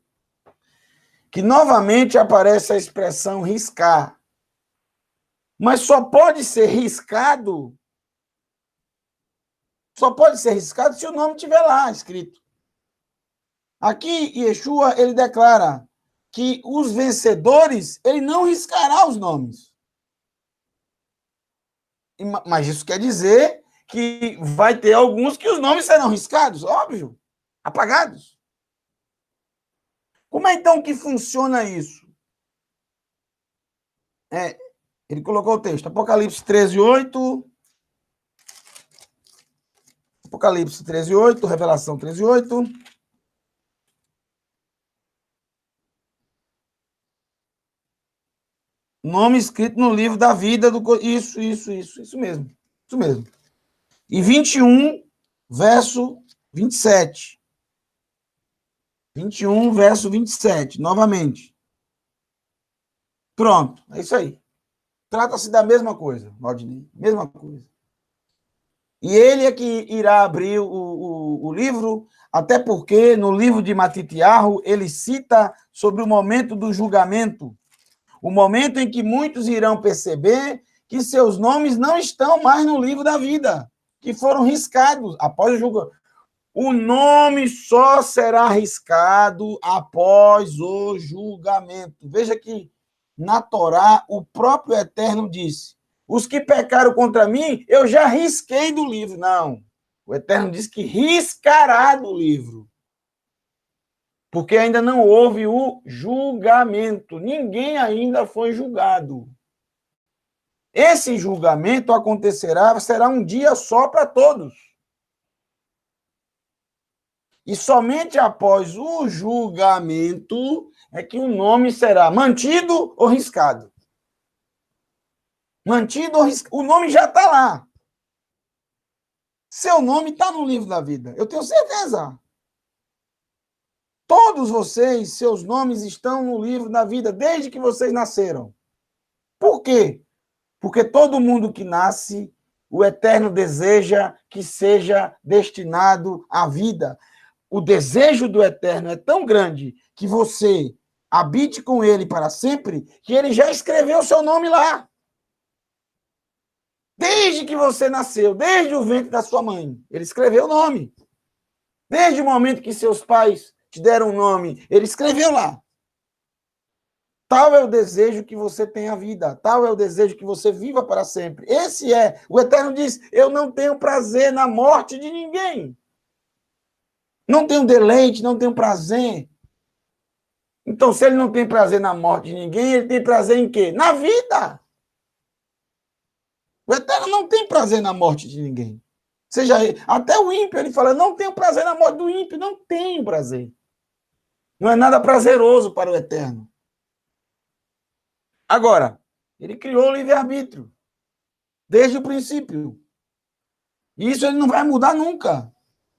que novamente aparece a expressão riscar. Mas só pode ser riscado se o nome estiver lá escrito. Aqui, Yeshua, ele declara que os vencedores, ele não riscará os nomes. Mas isso quer dizer que vai ter alguns que os nomes serão riscados, óbvio, apagados. Como é então que funciona isso? Ele colocou o texto, Apocalipse 13:8. Apocalipse 13:8, Revelação 13:8. Nome escrito no livro da vida do... Isso mesmo. Isso mesmo. E 21, verso 27. 21, verso 27, novamente. Pronto, é isso aí. Trata-se da mesma coisa, Valdinei. Mesma coisa. E ele é que irá abrir o livro, até porque no livro de Matitiahu ele cita sobre o momento do julgamento, o momento em que muitos irão perceber que seus nomes não estão mais no livro da vida, que foram riscados após o julgamento. O nome só será riscado após o julgamento. Veja que na Torá o próprio Eterno disse: os que pecaram contra mim, eu já risquei do livro. Não. O Eterno diz que riscará do livro. Porque ainda não houve o julgamento. Ninguém ainda foi julgado. Esse julgamento acontecerá, será um dia só para todos. E somente após o julgamento é que o nome será mantido ou riscado. Mantido ou riscado. O nome já está lá. Seu nome está no livro da vida. Eu tenho certeza. Todos vocês, seus nomes estão no livro da vida, desde que vocês nasceram. Por quê? Porque todo mundo que nasce, o Eterno deseja que seja destinado à vida. O desejo do Eterno é tão grande que você habite com ele para sempre, que ele já escreveu o seu nome lá. Desde que você nasceu, desde o ventre da sua mãe, ele escreveu o nome. Desde o momento que seus pais te deram um nome, ele escreveu lá. Tal é o desejo que você tenha vida, tal é o desejo que você viva para sempre. Esse é, o Eterno diz, eu não tenho prazer na morte de ninguém. Não tenho deleite, não tenho prazer. Então, se ele não tem prazer na morte de ninguém, ele tem prazer em quê? Na vida. O Eterno não tem prazer na morte de ninguém. Seja até o ímpio, ele fala, não tenho prazer na morte do ímpio, não tenho prazer. Não é nada prazeroso para o Eterno. Agora, ele criou o livre-arbítrio, desde o princípio. E isso ele não vai mudar nunca,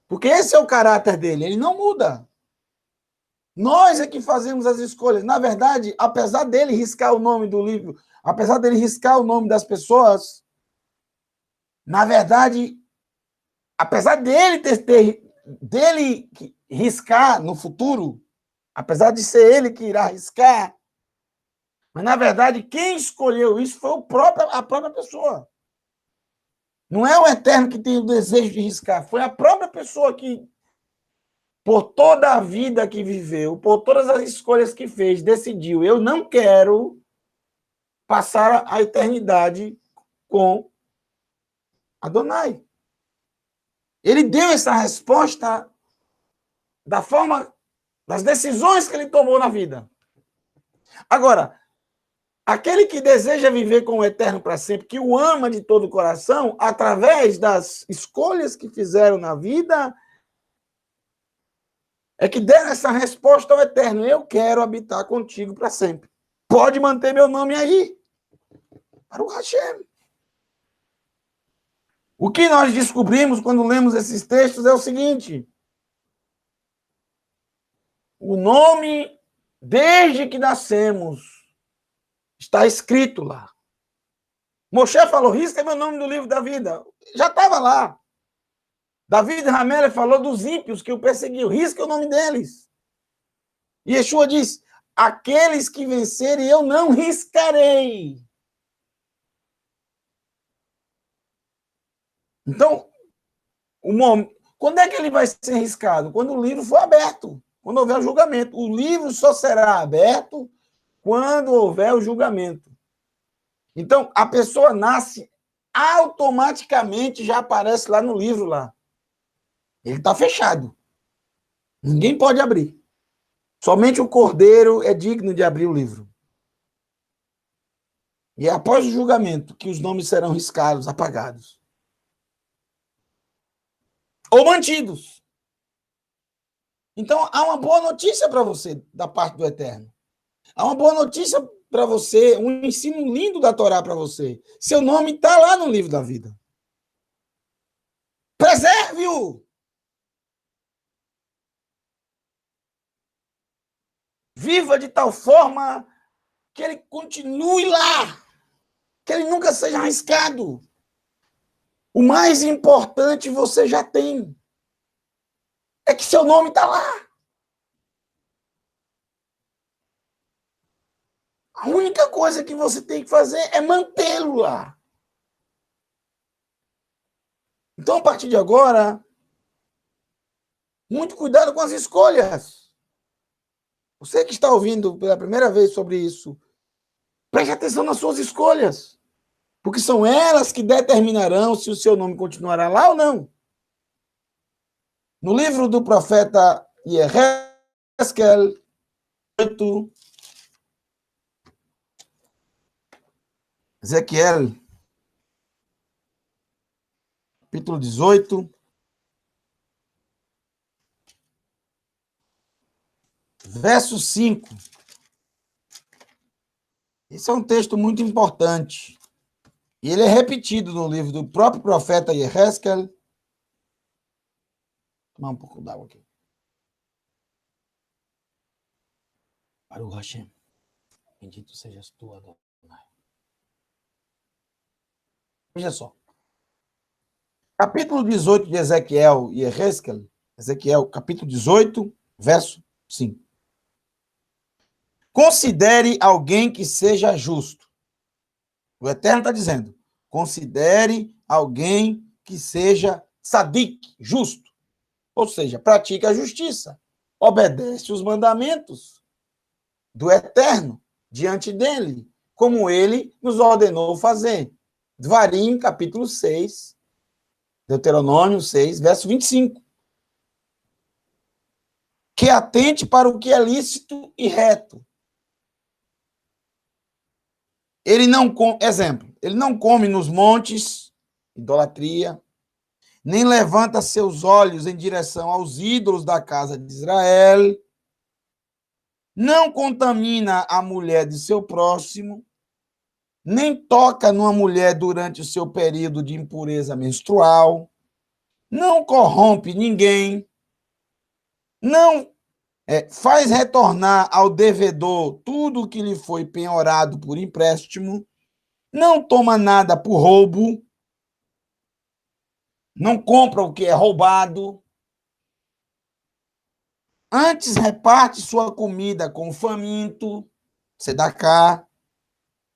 porque esse é o caráter dele, ele não muda. Nós é que fazemos as escolhas. Na verdade, apesar dele riscar o nome do livro, apesar dele riscar o nome das pessoas, na verdade, apesar dele riscar no futuro, apesar de ser ele que irá riscar, mas, na verdade, quem escolheu isso foi a própria pessoa. Não é o Eterno que tem o desejo de riscar, foi a própria pessoa que, por toda a vida que viveu, por todas as escolhas que fez, decidiu, eu não quero passar a eternidade com Adonai. Ele deu essa resposta da forma, das decisões que ele tomou na vida. Agora, aquele que deseja viver com o Eterno para sempre, que o ama de todo o coração, através das escolhas que fizeram na vida, é que deram essa resposta ao Eterno. Eu quero habitar contigo para sempre. Pode manter meu nome aí. Para o Hashem. O que nós descobrimos quando lemos esses textos é o seguinte. O nome, desde que nascemos, está escrito lá. Moshe falou, risca meu nome do livro da vida. Já estava lá. David Hamelech falou dos ímpios que o perseguiam. Risca o nome deles. E Yeshua diz, aqueles que vencerem eu não riscarei. Então, quando é que ele vai ser riscado? Quando o livro for aberto, quando houver o julgamento. O livro só será aberto quando houver o julgamento. Então, a pessoa nasce, automaticamente já aparece lá no livro lá. Ele está fechado. Ninguém pode abrir. Somente o Cordeiro é digno de abrir o livro. E é após o julgamento que os nomes serão riscados, apagados. Ou mantidos. Então, há uma boa notícia para você da parte do Eterno. Há uma boa notícia para você, um ensino lindo da Torá para você. Seu nome está lá no livro da vida. Preserve-o! Viva de tal forma que ele continue lá, que ele nunca seja arriscado. O mais importante você já tem. É que seu nome está lá. A única coisa que você tem que fazer é mantê-lo lá. Então, a partir de agora, muito cuidado com as escolhas. Você que está ouvindo pela primeira vez sobre isso, preste atenção nas suas escolhas. Porque são elas que determinarão se o seu nome continuará lá ou não. No livro do profeta Yehezkel, Ezequiel, capítulo 18, verso 5. Esse é um texto muito importante. E ele é repetido no livro do próprio profeta Yehezkel. Vou tomar um pouco d'água aqui. Baruch Hashem. Bendito sejas tu, Adonai. Veja só. Capítulo 18 de Ezequiel e Yehezkel. Ezequiel, capítulo 18, verso 5. Considere alguém que seja justo. O Eterno está dizendo, considere alguém que seja tzadik, justo. Ou seja, pratica a justiça. Obedece os mandamentos do Eterno diante dele, como ele nos ordenou fazer. Dvarim, capítulo 6, Deuteronômio 6, verso 25. Que atente para o que é lícito e reto. Ele não come, exemplo, ele não come nos montes, idolatria, nem levanta seus olhos em direção aos ídolos da casa de Israel, não contamina a mulher de seu próximo, nem toca numa mulher durante o seu período de impureza menstrual, não corrompe ninguém, não faz retornar ao devedor tudo o que lhe foi penhorado por empréstimo, não toma nada por roubo, não compra o que é roubado, antes reparte sua comida com o faminto, tzedakah,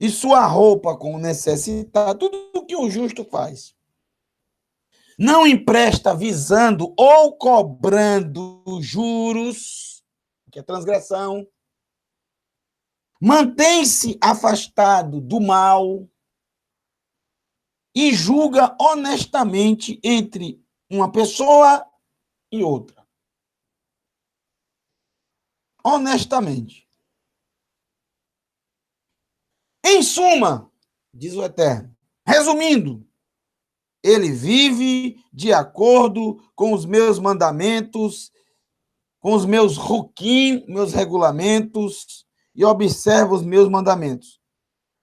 e sua roupa com o necessitado, tudo o que o justo faz. Não empresta visando ou cobrando juros, que é transgressão. Mantém-se afastado do mal e julga honestamente entre uma pessoa e outra. Honestamente. Em suma, diz o Eterno, resumindo, ele vive de acordo com os meus mandamentos, com os meus ruquim, meus regulamentos, e observa os meus mandamentos.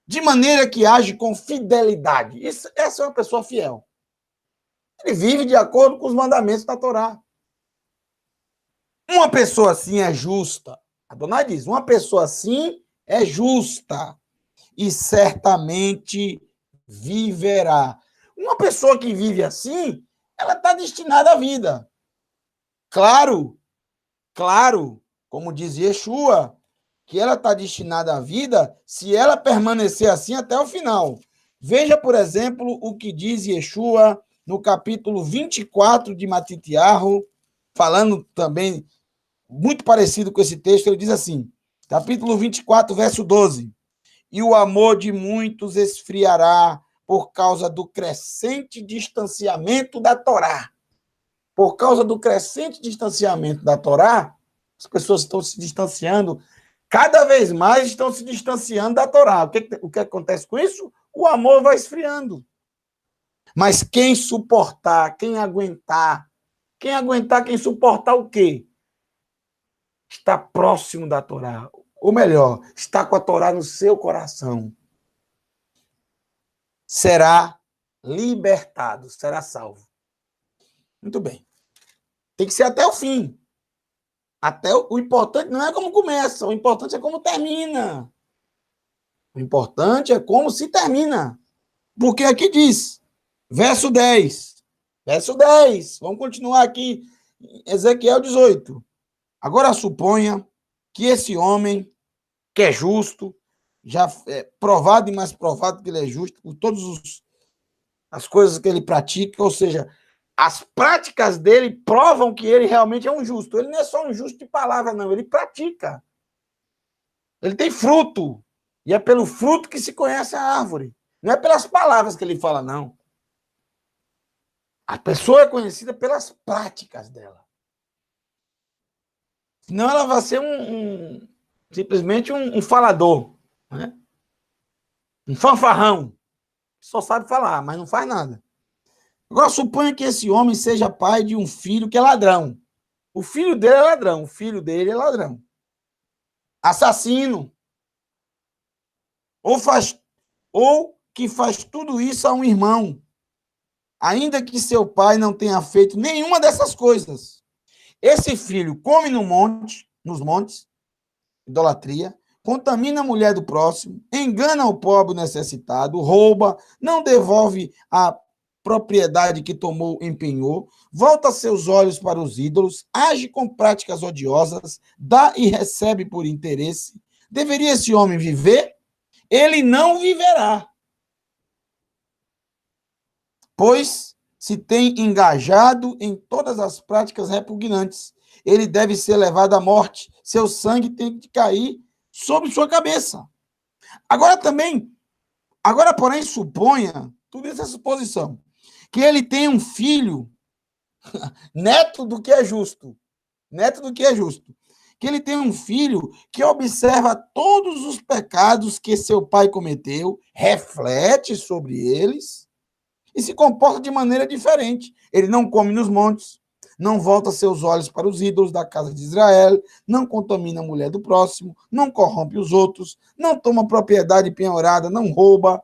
De maneira que age com fidelidade. Essa é uma pessoa fiel. Ele vive de acordo com os mandamentos da Torá. Uma pessoa assim é justa. Adonai diz, uma pessoa assim é justa e certamente viverá. Uma pessoa que vive assim, ela está destinada à vida. Claro, como diz Yeshua, que ela está destinada à vida se ela permanecer assim até o final. Veja, por exemplo, o que diz Yeshua no capítulo 24 de Matitiarro, falando também, muito parecido com esse texto, ele diz assim, capítulo 24, verso 12, e o amor de muitos esfriará por causa do crescente distanciamento da Torá. Por causa do crescente distanciamento da Torá, as pessoas estão se distanciando, cada vez mais estão se distanciando da Torá. O que acontece com isso? O amor vai esfriando. Mas quem suportar, quem aguentar, quem suportar o quê? Está próximo da Torá. Ou melhor, está com a Torá no seu coração. Será libertado, será salvo. Muito bem. Tem que ser até o fim. O importante não é como começa, o importante é como termina. O importante é como se termina. Porque aqui diz, verso 10. Verso 10. Vamos continuar aqui em Ezequiel 18. Agora suponha que esse homem, que é justo, já é provado e mais provado que ele é justo, por todas as coisas que ele pratica, ou seja, as práticas dele provam que ele realmente é um justo. Ele não é só um justo de palavra, não. Ele pratica. Ele tem fruto. E é pelo fruto que se conhece a árvore. Não é pelas palavras que ele fala, não. A pessoa é conhecida pelas práticas dela. Senão ela vai ser simplesmente um falador. Né? Um fanfarrão. Só sabe falar, mas não faz nada. Agora, suponha que esse homem seja pai de um filho que é ladrão. O filho dele é ladrão. O filho dele é ladrão. Assassino. Ou que faz tudo isso a um irmão, ainda que seu pai não tenha feito nenhuma dessas coisas. Esse filho come nos montes, idolatria, contamina a mulher do próximo, engana o pobre necessitado, rouba, não devolve a propriedade que tomou, empenhou, volta seus olhos para os ídolos, age com práticas odiosas, dá e recebe por interesse. Deveria esse homem viver? Ele não viverá. Pois se tem engajado em todas as práticas repugnantes, ele deve ser levado à morte. Seu sangue tem que cair sobre sua cabeça. Porém, suponha, tudo isso é suposição, que ele tem um filho, neto do que é justo, que ele tem um filho que observa todos os pecados que seu pai cometeu, reflete sobre eles e se comporta de maneira diferente. Ele não come nos montes, não volta seus olhos para os ídolos da casa de Israel, não contamina a mulher do próximo, não corrompe os outros, não toma propriedade penhorada, não rouba,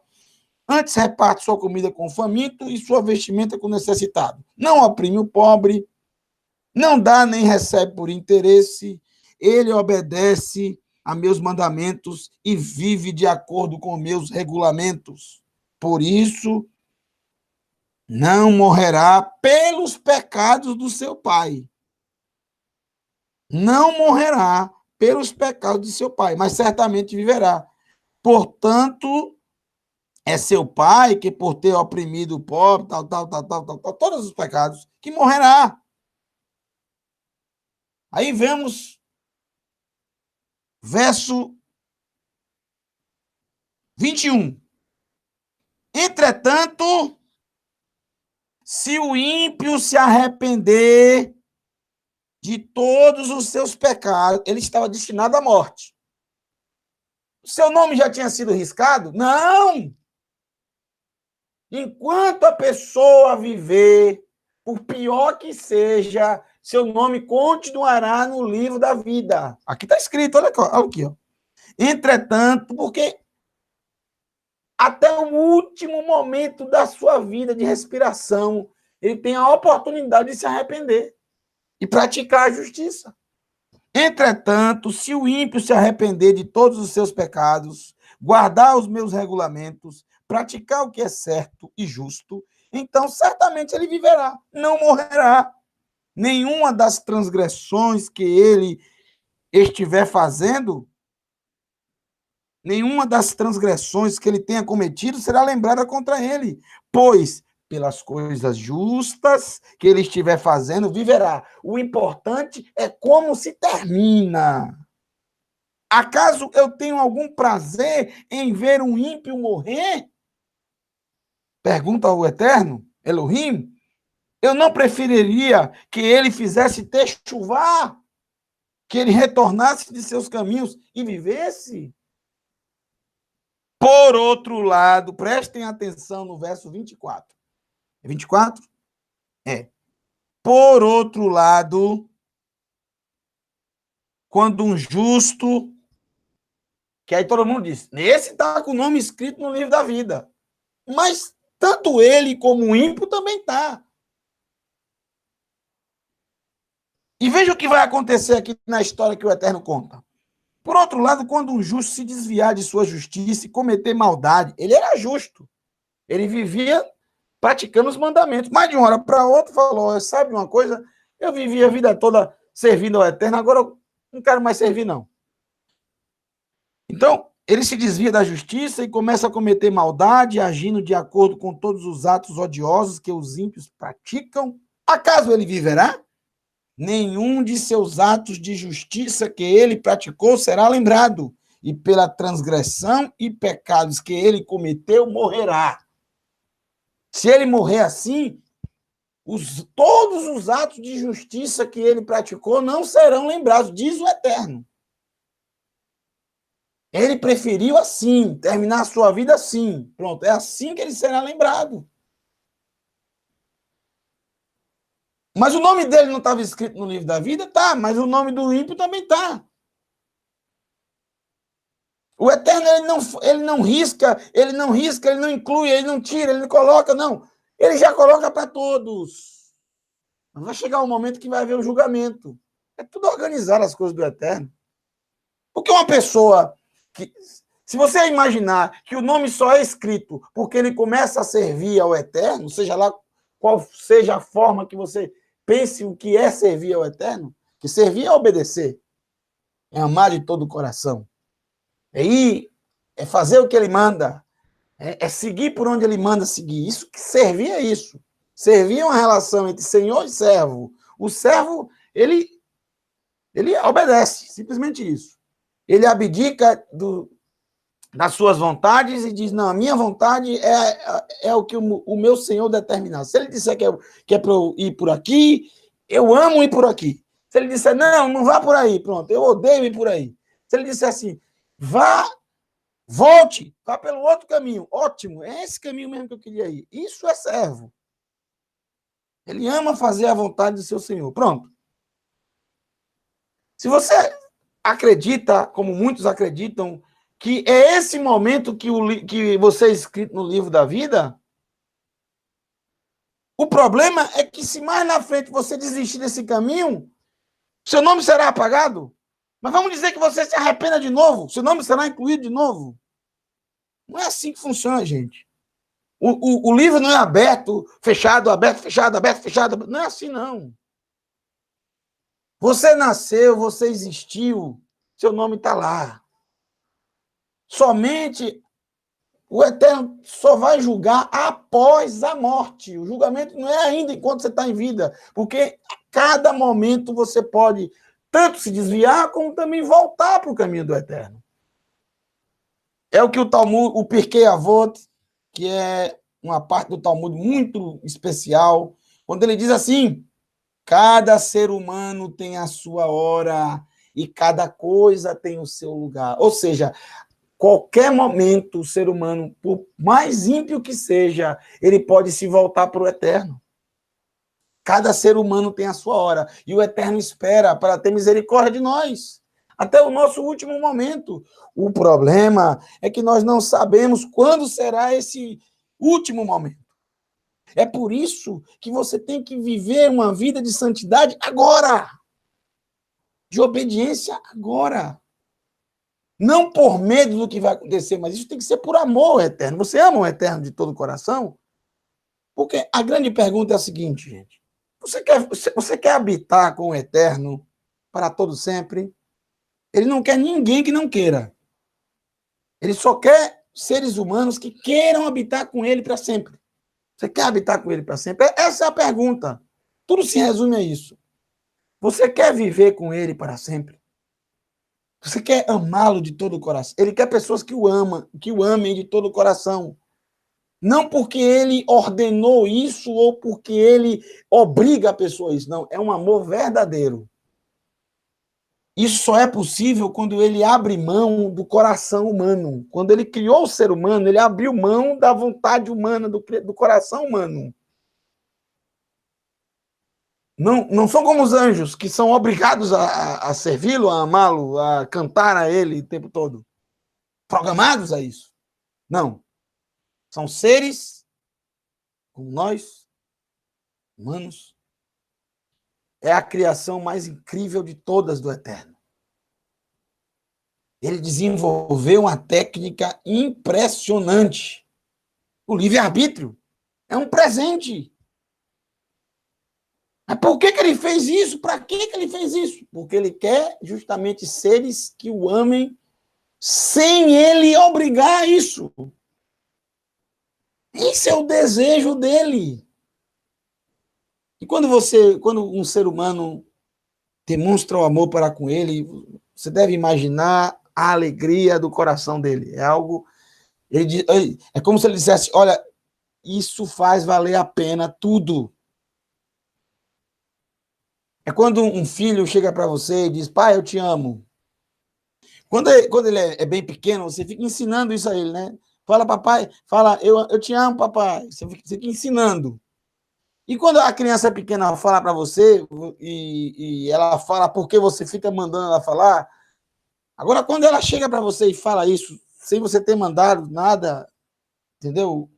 antes reparte sua comida com o faminto e sua vestimenta com o necessitado. Não oprime o pobre, não dá nem recebe por interesse, ele obedece a meus mandamentos e vive de acordo com meus regulamentos. Por isso, não morrerá pelos pecados do seu pai. Não morrerá pelos pecados de seu pai, mas certamente viverá. Portanto, é seu pai que, por ter oprimido o pobre, todos os pecados, que morrerá. Aí vemos verso 21. Entretanto, se o ímpio se arrepender de todos os seus pecados, ele estava destinado à morte. O seu nome já tinha sido riscado? Não! Enquanto a pessoa viver, por pior que seja, seu nome continuará no livro da vida. Aqui está escrito, olha aqui. Ó. Entretanto, porque até o último momento da sua vida de respiração, ele tem a oportunidade de se arrepender e praticar a justiça. Entretanto, se o ímpio se arrepender de todos os seus pecados, guardar os meus regulamentos, praticar o que é certo e justo, então certamente ele viverá, não morrerá. Nenhuma das transgressões que ele estiver fazendo, nenhuma das transgressões que ele tenha cometido será lembrada contra ele, pois pelas coisas justas que ele estiver fazendo, viverá. O importante é como se termina. Acaso eu tenho algum prazer em ver um ímpio morrer? Pergunta o Eterno, Elohim. Eu não preferiria que ele fizesse techuvá, que ele retornasse de seus caminhos e vivesse? Por outro lado, prestem atenção no verso 24. É 24? É. Por outro lado, quando um justo, que aí todo mundo diz, esse está com o nome escrito no livro da vida. Mas tanto ele como o ímpio também está. E veja o que vai acontecer aqui na história que o Eterno conta. Por outro lado, quando um justo se desviar de sua justiça e cometer maldade, ele era justo. Ele vivia praticando os mandamentos. Mas de uma hora para outra falou, sabe uma coisa? Eu vivi a vida toda servindo ao Eterno, agora eu não quero mais servir, não. Então, ele se desvia da justiça e começa a cometer maldade, agindo de acordo com todos os atos odiosos que os ímpios praticam. Acaso ele viverá? Nenhum de seus atos de justiça que ele praticou será lembrado, e pela transgressão e pecados que ele cometeu, morrerá. Se ele morrer assim, todos os atos de justiça que ele praticou não serão lembrados, diz o Eterno. Ele preferiu assim, terminar a sua vida assim. Pronto, é assim que ele será lembrado. Mas o nome dele não estava escrito no livro da vida? Tá, mas o nome do ímpio também tá. O Eterno, ele não risca, ele não inclui, ele não tira, ele não coloca, não. Ele já coloca para todos. Mas vai chegar um momento que vai haver o julgamento. É tudo organizar as coisas do Eterno. Porque uma pessoa que... Se você imaginar que o nome só é escrito porque ele começa a servir ao Eterno, seja lá qual seja a forma que você pense o que é servir ao Eterno, que servir é obedecer, é amar de todo o coração, é ir, é fazer o que ele manda, é seguir por onde ele manda seguir. Isso que servir é isso. Servir é uma relação entre senhor e servo. O servo, ele obedece, simplesmente isso. Ele abdica das suas vontades e diz, não, a minha vontade é o que o meu Senhor determinar. Se ele disser que é para eu ir por aqui, eu amo ir por aqui. Se ele disser, não vá por aí, pronto, eu odeio ir por aí. Se ele disser assim, volte, vá pelo outro caminho, ótimo, é esse caminho mesmo que eu queria ir. Isso é servo. Ele ama fazer a vontade do seu Senhor. Pronto. Se você acredita, como muitos acreditam, que é esse momento que você é escrito no livro da vida, o problema é que se mais na frente você desistir desse caminho, seu nome será apagado. Mas vamos dizer que você se arrependa de novo, seu nome será incluído de novo. Não é assim que funciona, gente. O livro não é aberto, fechado, aberto, fechado, aberto, fechado. Não é assim, não. Você nasceu, você existiu, seu nome está lá. Somente o Eterno só vai julgar após a morte. O julgamento não é ainda enquanto você está em vida, porque a cada momento você pode tanto se desviar, como também voltar para o caminho do Eterno. É o que o Talmud, o Pirkei Avot, que é uma parte do Talmud muito especial, quando ele diz assim, cada ser humano tem a sua hora e cada coisa tem o seu lugar. Ou seja, qualquer momento, o ser humano, por mais ímpio que seja, ele pode se voltar para o Eterno. Cada ser humano tem a sua hora. E o Eterno espera para ter misericórdia de nós. Até o nosso último momento. O problema é que nós não sabemos quando será esse último momento. É por isso que você tem que viver uma vida de santidade agora. De obediência agora. Não por medo do que vai acontecer, mas isso tem que ser por amor ao Eterno. Você ama o Eterno de todo o coração? Porque a grande pergunta é a seguinte, gente. Você quer habitar com o Eterno para todo sempre? Ele não quer ninguém que não queira. Ele só quer seres humanos que queiram habitar com ele para sempre. Você quer habitar com ele para sempre? Essa é a pergunta. Tudo se resume a isso. Você quer viver com ele para sempre? Você quer amá-lo de todo o coração? Ele quer pessoas que o amem de todo o coração. Não porque ele ordenou isso ou porque ele obriga a pessoa a isso. Não, é um amor verdadeiro. Isso só é possível quando ele abre mão do coração humano. Quando ele criou o ser humano, ele abriu mão da vontade humana, do coração humano. Não são como os anjos, que são obrigados a servi-lo, a amá-lo, a cantar a ele o tempo todo. Programados a isso. Não. São seres como nós, humanos. É a criação mais incrível de todas do Eterno. Ele desenvolveu uma técnica impressionante. O livre-arbítrio é um presente. Mas por que ele fez isso? Para que ele fez isso? Porque ele quer justamente seres que o amem sem ele obrigar a isso. Esse é o desejo dele. E quando um ser humano demonstra o amor para com ele, você deve imaginar a alegria do coração dele. É algo, é como se ele dissesse, olha, isso faz valer a pena tudo. É quando um filho chega para você e diz, pai, eu te amo. Quando ele é bem pequeno, você fica ensinando isso a ele, né? Fala, papai, fala, eu te amo, papai. Você fica ensinando. E quando a criança pequena fala para você e ela fala porque você fica mandando ela falar, agora quando ela chega para você e fala isso, sem você ter mandado nada, entendeu?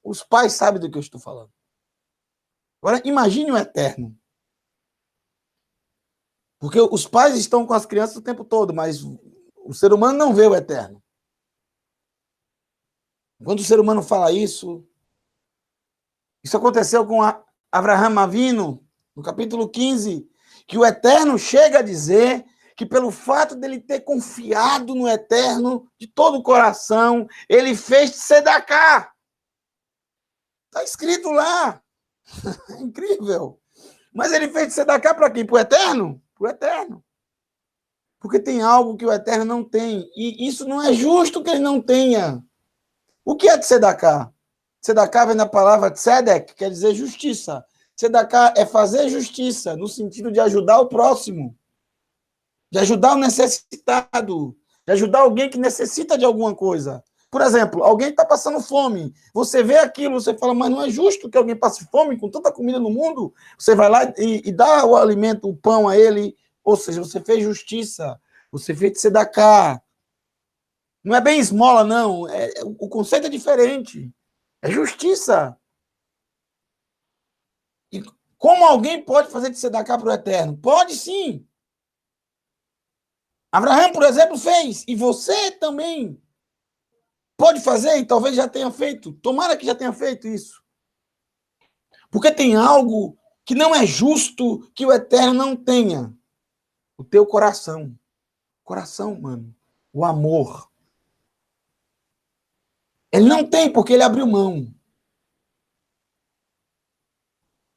Os pais sabem do que eu estou falando. Agora imagine o eterno. Porque os pais estão com as crianças o tempo todo, mas o ser humano não vê o eterno. Quando o ser humano fala isso aconteceu com Abraham Avinu, no capítulo 15, que o Eterno chega a dizer que pelo fato dele ter confiado no Eterno de todo o coração, ele fez tzedakah. Está escrito lá. É incrível. Mas ele fez tzedakah para quem? Para o Eterno? Para o Eterno. Porque tem algo que o Eterno não tem. E isso não é justo que ele não tenha. O que é tzedakah? Tzedakah vem da palavra tzedek, quer dizer justiça. Tzedakah é fazer justiça, no sentido de ajudar o próximo, de ajudar o necessitado, de ajudar alguém que necessita de alguma coisa. Por exemplo, alguém está passando fome, você vê aquilo, você fala, mas não é justo que alguém passe fome com tanta comida no mundo. Você vai lá e dá o alimento, o pão a ele, ou seja, você fez justiça, você fez tzedakah. Não é bem esmola, não, o conceito é diferente. É justiça. E como alguém pode fazer de tzedakah para o Eterno? Pode sim. Abraão, por exemplo, fez. E você também pode fazer e talvez já tenha feito. Tomara que já tenha feito isso. Porque tem algo que não é justo que o Eterno não tenha. O teu coração. Coração, mano. O amor. Ele não tem porque ele abriu mão.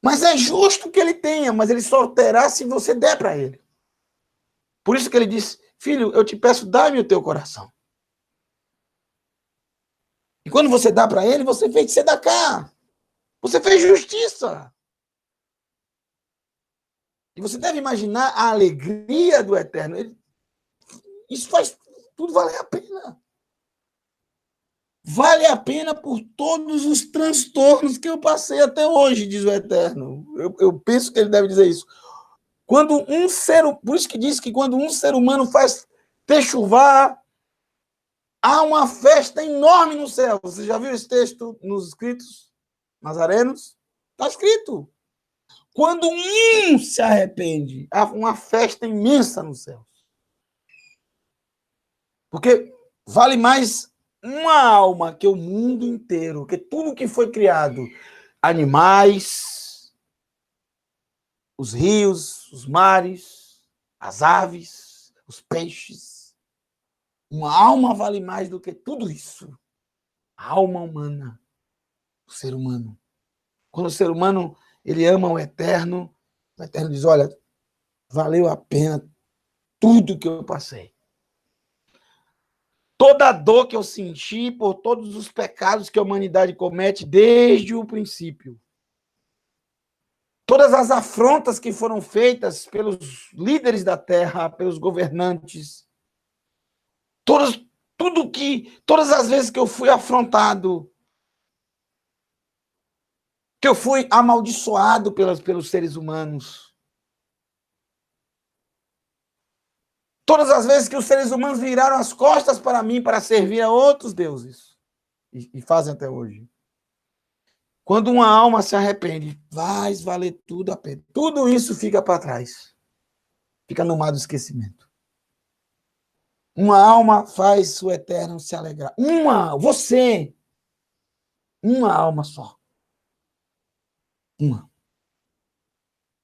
Mas é justo que ele tenha, mas ele só terá se você der para ele. Por isso que ele diz, filho, eu te peço, dá-me o teu coração. E quando você dá para ele, você fez tzedakah. Você fez justiça. E você deve imaginar a alegria do Eterno. Isso faz tudo valer a pena. Vale a pena por todos os transtornos que eu passei até hoje, diz o Eterno. Eu penso que ele deve dizer isso. Por isso que diz que quando um ser humano faz techuvá, há uma festa enorme no céu. Você já viu esse texto nos escritos nazarenos? Está escrito. Quando um se arrepende, há uma festa imensa no céu. Porque vale mais uma alma que o mundo inteiro, que tudo que foi criado, animais, os rios, os mares, as aves, os peixes. Uma alma vale mais do que tudo isso. A alma humana, o ser humano. Quando o ser humano ele ama o Eterno diz, olha, valeu a pena tudo que eu passei. Toda a dor que eu senti por todos os pecados que a humanidade comete desde o princípio. Todas as afrontas que foram feitas pelos líderes da terra, pelos governantes. Todas as vezes que eu fui afrontado, que eu fui amaldiçoado pelos seres humanos. Todas as vezes que os seres humanos viraram as costas para mim para servir a outros deuses. E fazem até hoje. Quando uma alma se arrepende, vai valer tudo a pena. Tudo isso fica para trás. Fica no mar do esquecimento. Uma alma faz o Eterno se alegrar. Você. Uma alma só. Uma.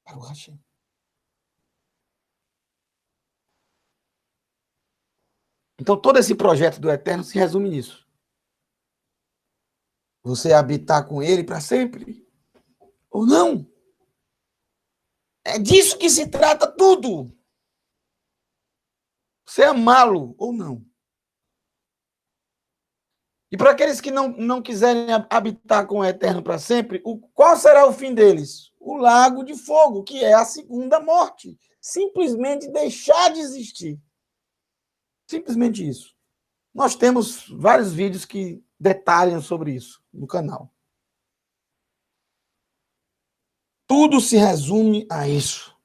Para o Hashem. Então, todo esse projeto do Eterno se resume nisso. Você habitar com ele para sempre? Ou não? É disso que se trata tudo. Você amá-lo ou não. E para aqueles que não quiserem habitar com o Eterno para sempre, qual será o fim deles? O lago de fogo, que é a segunda morte. Simplesmente deixar de existir. Simplesmente isso. Nós temos vários vídeos que detalham sobre isso no canal. Tudo se resume a isso.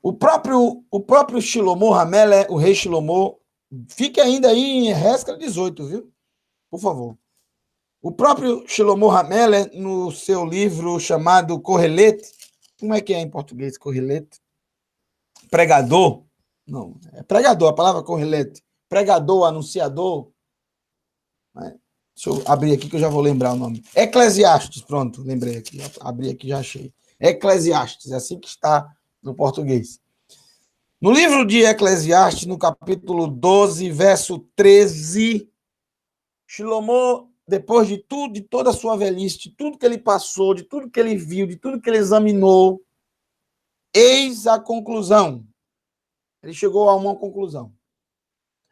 O próprio Shlomo Hamele, o rei Shlomo, fique ainda aí em Esdras 18, viu? Por favor. O próprio Shlomo Hamele, no seu livro chamado Correlete, como é que é em português Correlete? Pregador? Não, é pregador, a palavra Correlete. Pregador, anunciador. Né? Deixa eu abrir aqui que eu já vou lembrar o nome. Eclesiastes, pronto, lembrei aqui. Abri aqui, já achei. Eclesiastes, é assim que está no português. No livro de Eclesiastes, no capítulo 12, verso 13, Shlomo, depois de tudo, de toda a sua velhice, de tudo que ele passou, de tudo que ele viu, de tudo que ele examinou, eis a conclusão. Ele chegou a uma conclusão.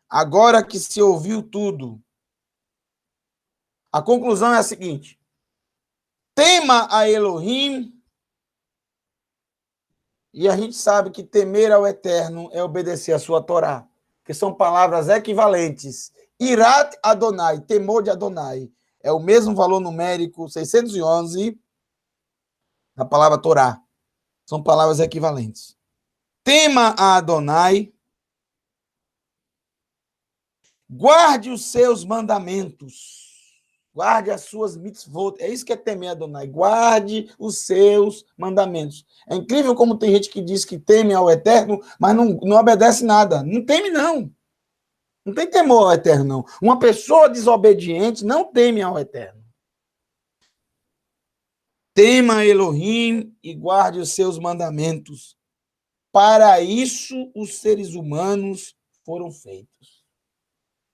Agora que se ouviu tudo, a conclusão é a seguinte: tema a Elohim. E a gente sabe que temer ao Eterno é obedecer a sua Torá, que são palavras equivalentes. Irat Adonai, temor de Adonai, é o mesmo valor numérico 611 da palavra Torá. São palavras equivalentes. Tema a Adonai, guarde os seus mandamentos. Guarde as suas mitzvot. É isso que é temer a Adonai. Guarde os seus mandamentos. É incrível como tem gente que diz que teme ao Eterno, mas não obedece nada. Não teme, não. Não tem temor ao Eterno, não. Uma pessoa desobediente não teme ao Eterno. Tema Elohim e guarde os seus mandamentos. Para isso os seres humanos foram feitos.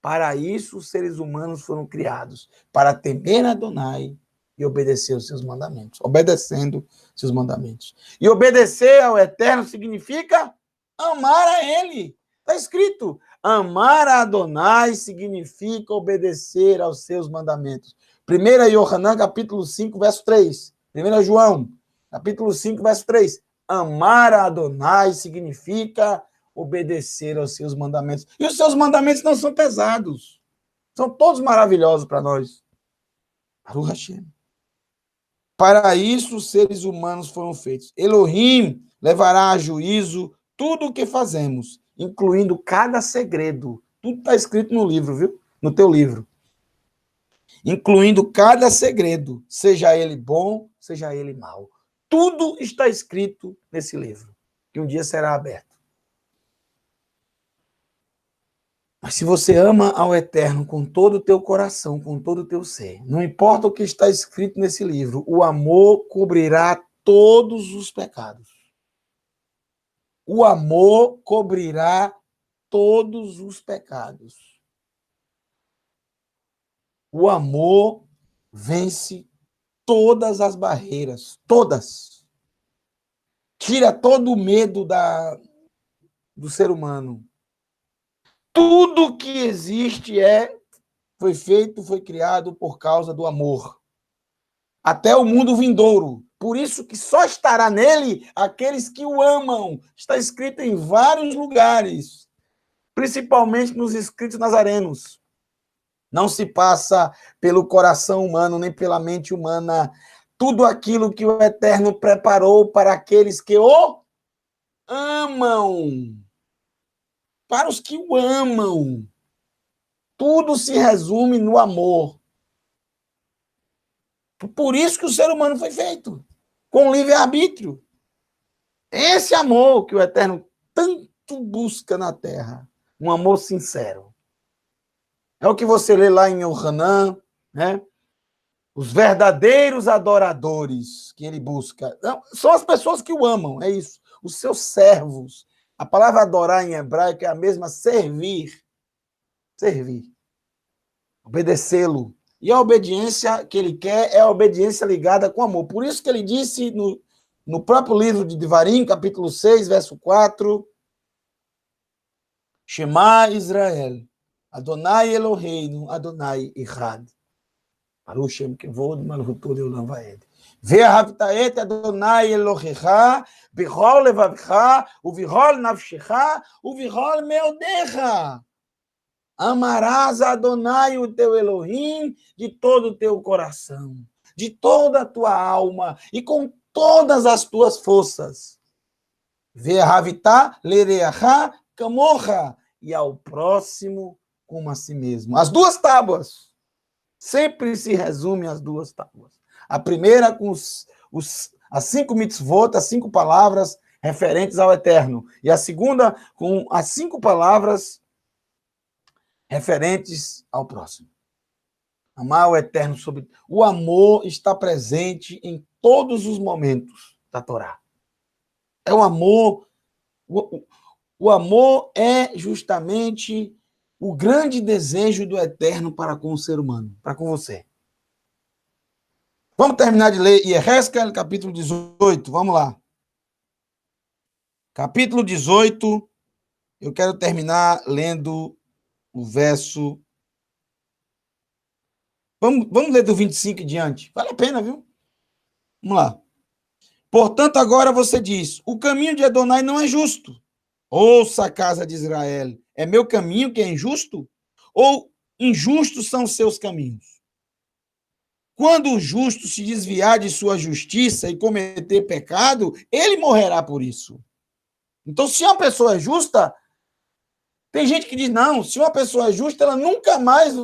Para isso os seres humanos foram criados, para temer a Adonai e obedecer os seus mandamentos, obedecendo seus mandamentos. E obedecer ao Eterno significa amar a Ele. Está escrito, amar a Adonai significa obedecer aos seus mandamentos. 1 Yohanan, capítulo 5, verso 3. 1 João, capítulo 5, verso 3. Amar a Adonai significa obedecer aos seus mandamentos. E os seus mandamentos não são pesados. São todos maravilhosos para nós. Baruch Hashem. Para isso os seres humanos foram feitos. Elohim levará a juízo tudo o que fazemos, incluindo cada segredo. Tudo está escrito no livro, viu? No teu livro. Incluindo cada segredo, seja ele bom, seja ele mau. Tudo está escrito nesse livro, que um dia será aberto. Mas se você ama ao Eterno com todo o teu coração, com todo o teu ser, não importa o que está escrito nesse livro, o amor cobrirá todos os pecados. O amor cobrirá todos os pecados. O amor vence todas as barreiras, todas. Tira todo o medo do ser humano. Tudo que existe foi feito, foi criado por causa do amor. Até o mundo vindouro. Por isso que só estará nele aqueles que o amam. Está escrito em vários lugares, principalmente nos escritos nazarenos. Não se passa pelo coração humano, nem pela mente humana. Tudo aquilo que o Eterno preparou para aqueles que o amam. Para os que o amam. Tudo se resume no amor. Por isso que o ser humano foi feito, com livre-arbítrio. Esse amor que o Eterno tanto busca na terra. Um amor sincero. É o que você lê lá em Yohanan, né? Os verdadeiros adoradores que ele busca. Não, são as pessoas que o amam, é isso. Os seus servos. A palavra adorar em hebraico é a mesma servir. Servir. Obedecê-lo. E a obediência que ele quer é a obediência ligada com amor. Por isso que ele disse no próprio livro de Devarim, capítulo 6, verso 4, Shema Israel, Adonai Eloheinu, Adonai Echad. Baruch Shem Kevod Malchuto Leolam Vaed. Ve'ahavta et Adonai Elohecha, bechol levavcha, uvichol nafshecha, uvichol meodecha. Amarás a Adonai, o teu Elohim, de todo o teu coração, de toda a tua alma e com todas as tuas forças. Ve'ahavta lereacha kamocha, e ao próximo como a si mesmo. As duas tábuas. Sempre se resume às duas tábuas. A primeira com as 5 mitzvot, as 5 palavras referentes ao Eterno. E a segunda com as 5 palavras referentes ao próximo. Amar o Eterno sobre... O amor está presente em todos os momentos da Torá. É o amor... O amor é justamente o grande desejo do Eterno para com o ser humano, para com você. Vamos terminar de ler Yehezkel, capítulo 18. Vamos lá. Capítulo 18. Eu quero terminar lendo o verso... Vamos ler do 25 em diante. Vale a pena, viu? Vamos lá. Portanto, agora você diz, o caminho de Adonai não é justo. Ouça a casa de Israel. É meu caminho que é injusto? Ou injustos são seus caminhos? Quando o justo se desviar de sua justiça e cometer pecado, ele morrerá por isso. Então, se uma pessoa é justa, tem gente que diz, não, se uma pessoa é justa, ela nunca mais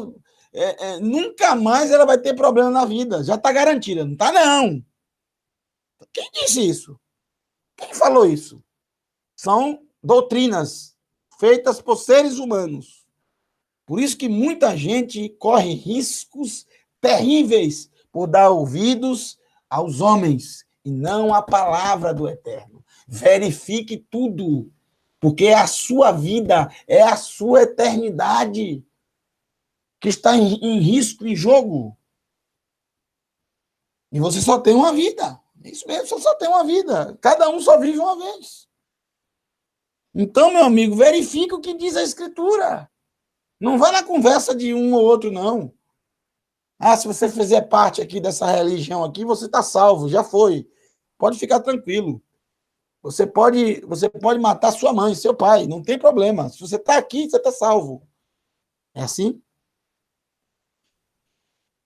ela vai ter problema na vida. Já está garantida. Não está, não. Quem disse isso? Quem falou isso? São doutrinas feitas por seres humanos. Por isso que muita gente corre riscos terríveis por dar ouvidos aos homens e não à palavra do Eterno. Verifique tudo, porque é a sua vida, é a sua eternidade que está em risco, em jogo. E você só tem uma vida. Isso mesmo, você só tem uma vida. Cada um só vive uma vez. Então, meu amigo, verifique o que diz a Escritura. Não vá na conversa de um ou outro, não. Ah, se você fizer parte aqui dessa religião aqui, você está salvo, já foi. Pode ficar tranquilo. Você pode matar sua mãe, seu pai, não tem problema. Se você está aqui, você está salvo. É assim?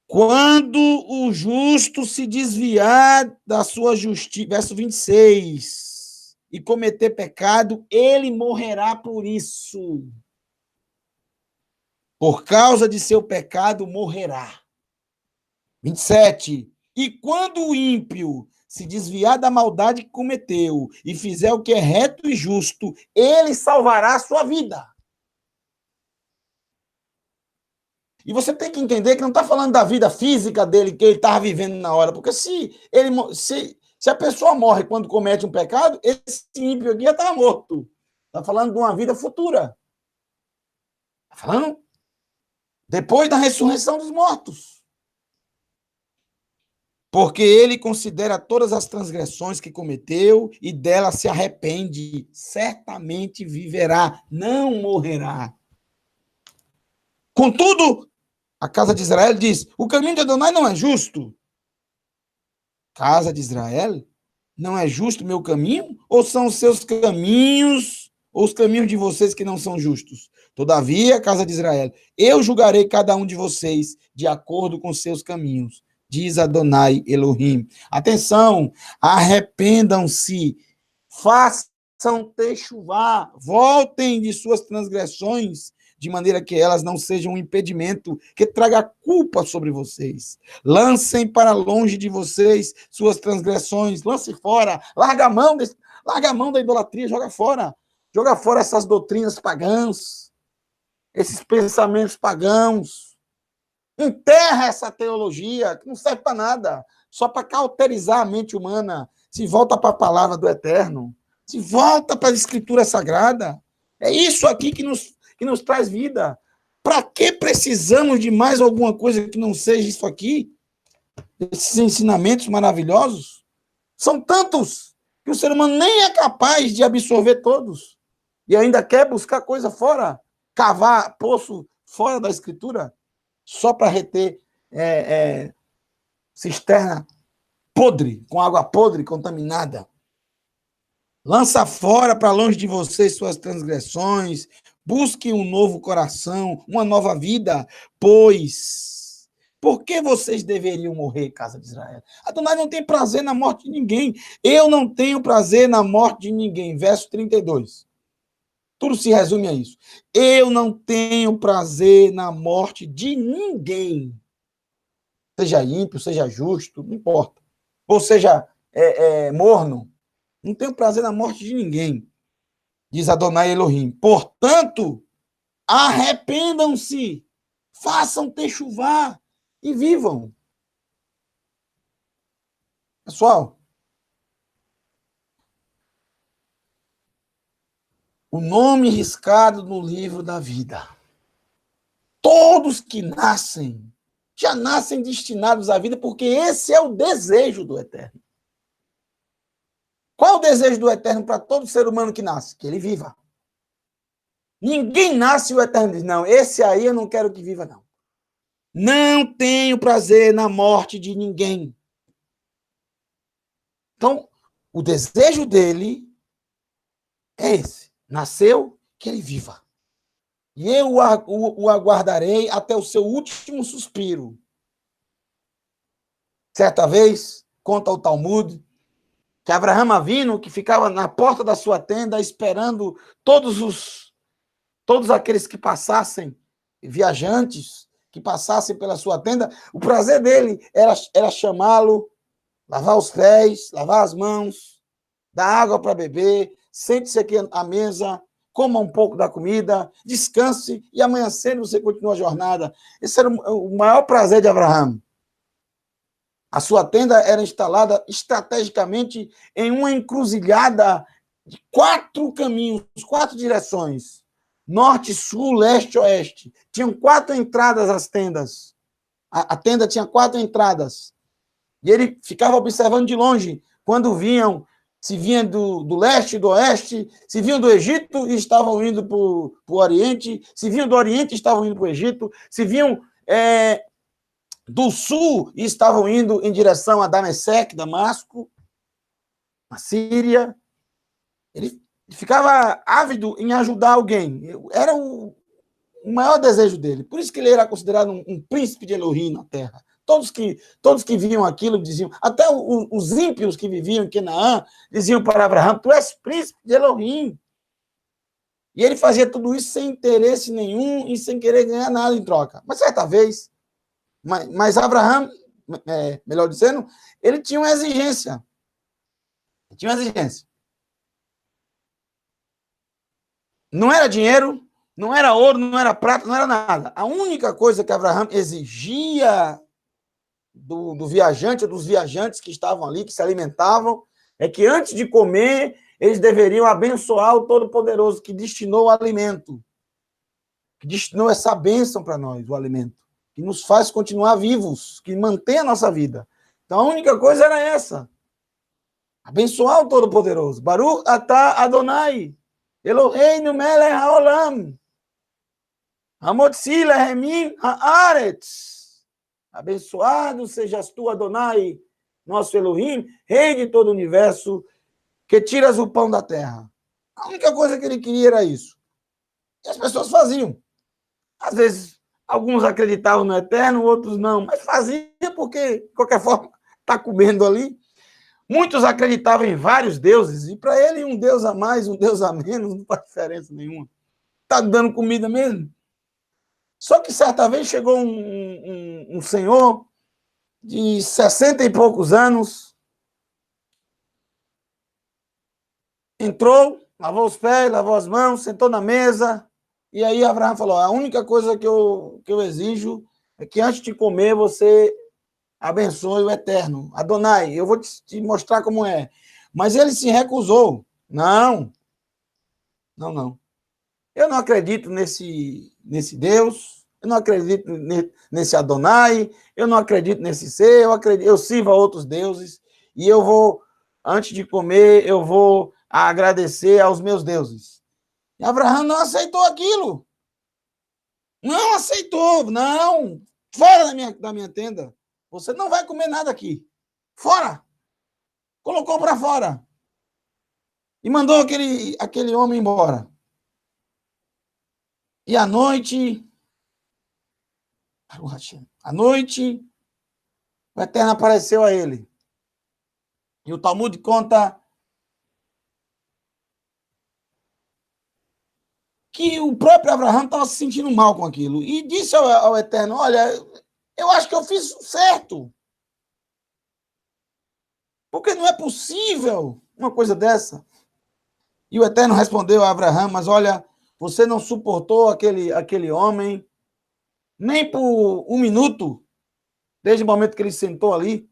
Quando o justo se desviar da sua justiça, verso 26, e cometer pecado, ele morrerá por isso. Por causa de seu pecado, morrerá. 27. E quando o ímpio se desviar da maldade que cometeu e fizer o que é reto e justo, ele salvará a sua vida. E você tem que entender que não está falando da vida física dele, que ele estava vivendo na hora, porque se a pessoa morre quando comete um pecado, esse ímpio aqui já estava morto. Está falando de uma vida futura. Está falando depois da ressurreição dos mortos. porque ele considera todas as transgressões que cometeu e dela se arrepende, certamente viverá, não morrerá. Contudo, a casa de Israel diz: o caminho de Adonai não é justo. Casa de Israel, não é justo o meu caminho? Ou são os seus caminhos, ou os caminhos de vocês que não são justos? Todavia, casa de Israel, eu julgarei cada um de vocês de acordo com seus caminhos, diz Adonai Elohim. Atenção, arrependam-se, façam techuvá, voltem de suas transgressões, de maneira que elas não sejam um impedimento que traga culpa sobre vocês. Lancem para longe de vocês suas transgressões, lance fora, larga a mão da idolatria, joga fora essas doutrinas pagãs, esses pensamentos pagãos. Enterra essa teologia, que não serve para nada, só para cauterizar a mente humana. Se volta para a palavra do Eterno, se volta para a Escritura Sagrada. É isso aqui que nos traz vida. Para que precisamos de mais alguma coisa que não seja isso aqui? Esses ensinamentos maravilhosos? São tantos que o ser humano nem é capaz de absorver todos. E ainda quer buscar coisa fora, cavar poço fora da Escritura, só para reter cisterna podre, com água podre, contaminada. Lança fora para longe de vocês suas transgressões, busque um novo coração, uma nova vida, pois por que vocês deveriam morrer, casa de Israel? Adonai não tem prazer na morte de ninguém. Eu não tenho prazer na morte de ninguém. Verso 32. Tudo se resume a isso. Eu não tenho prazer na morte de ninguém. Seja ímpio, seja justo, não importa. Ou seja morno. Não tenho prazer na morte de ninguém, diz Adonai Elohim. Portanto, arrependam-se, façam techuvá e vivam. Pessoal, o nome riscado no livro da vida. Todos que nascem, já nascem destinados à vida, porque esse é o desejo do Eterno. Qual é o desejo do Eterno para todo ser humano que nasce? Que ele viva. Ninguém nasce e o Eterno diz, não, esse aí eu não quero que viva, não. Não tenho prazer na morte de ninguém. Então, o desejo dele é esse. Nasceu, que ele viva. E eu o aguardarei até o seu último suspiro. Certa vez, conta o Talmud, que Abraham Avinu, que ficava na porta da sua tenda, esperando todos aqueles que passassem, viajantes, que passassem pela sua tenda, o prazer dele era chamá-lo, lavar os pés, lavar as mãos, dar água para beber, sente-se aqui à mesa, coma um pouco da comida, descanse e amanhã cedo você continua a jornada. Esse era o maior prazer de Abraham. A sua tenda era instalada estrategicamente em uma encruzilhada de 4 caminhos, 4 direções. Norte, sul, leste, oeste. Tinham 4 entradas as tendas. A tenda tinha 4 entradas. E ele ficava observando de longe. Quando vinham, se vinham do leste, do oeste, se vinham do Egito e estavam indo para o Oriente, se vinham do Oriente e estavam indo para o Egito, se vinham do sul e estavam indo em direção a Damasco, Damasco, a Síria. Ele ficava ávido em ajudar alguém. Era o maior desejo dele. Por isso que ele era considerado um príncipe de Elohim na terra. Todos que viam aquilo diziam, até os ímpios que viviam em Canaã, diziam para Abraão, tu és príncipe de Elohim. E ele fazia tudo isso sem interesse nenhum e sem querer ganhar nada em troca. Mas certa vez, mas Abraão, melhor dizendo, ele tinha uma exigência. Não era dinheiro, não era ouro, não era prata, não era nada. A única coisa que Abraão exigia do viajante ou dos viajantes que estavam ali, que se alimentavam, é que antes de comer, eles deveriam abençoar o Todo-Poderoso que destinou o alimento, que destinou essa bênção para nós, o alimento, que nos faz continuar vivos, que mantém a nossa vida. Então, a única coisa era essa. Abençoar o Todo-Poderoso. Baruch atah Adonai, Eloheinu melech haolam, hamotzi lehemim haaretz. Abençoado sejas tu, Adonai, nosso Elohim, Rei de todo o universo, que tiras o pão da terra. A única coisa que ele queria era isso. E as pessoas faziam. Às vezes, alguns acreditavam no Eterno, outros não, mas fazia porque, de qualquer forma, está comendo ali. Muitos acreditavam em vários deuses, e para ele, um deus a mais, um deus a menos, não faz diferença nenhuma. Está dando comida mesmo. Só que certa vez chegou um senhor de 60 e poucos anos, entrou, lavou os pés, lavou as mãos, sentou na mesa, e aí Abraão falou, a única coisa que eu exijo é que antes de comer você abençoe o Eterno. Adonai, eu vou te mostrar como é. Mas ele se recusou. Não. Eu não acredito nesse Deus, eu não acredito nesse Adonai, eu não acredito nesse ser, eu sirvo a outros deuses, e eu vou, antes de comer, eu vou agradecer aos meus deuses. E Abraão não aceitou aquilo. Não aceitou, não. Fora da minha tenda. Você não vai comer nada aqui. Fora. Colocou para fora. E mandou aquele homem embora. E à noite, o Eterno apareceu a ele. E o Talmud conta que o próprio Abraão estava se sentindo mal com aquilo. E disse ao Eterno, olha, eu acho que eu fiz certo. Porque não é possível uma coisa dessa. E o Eterno respondeu a Abraão, mas olha, você não suportou aquele homem nem por um minuto, desde o momento que ele sentou ali.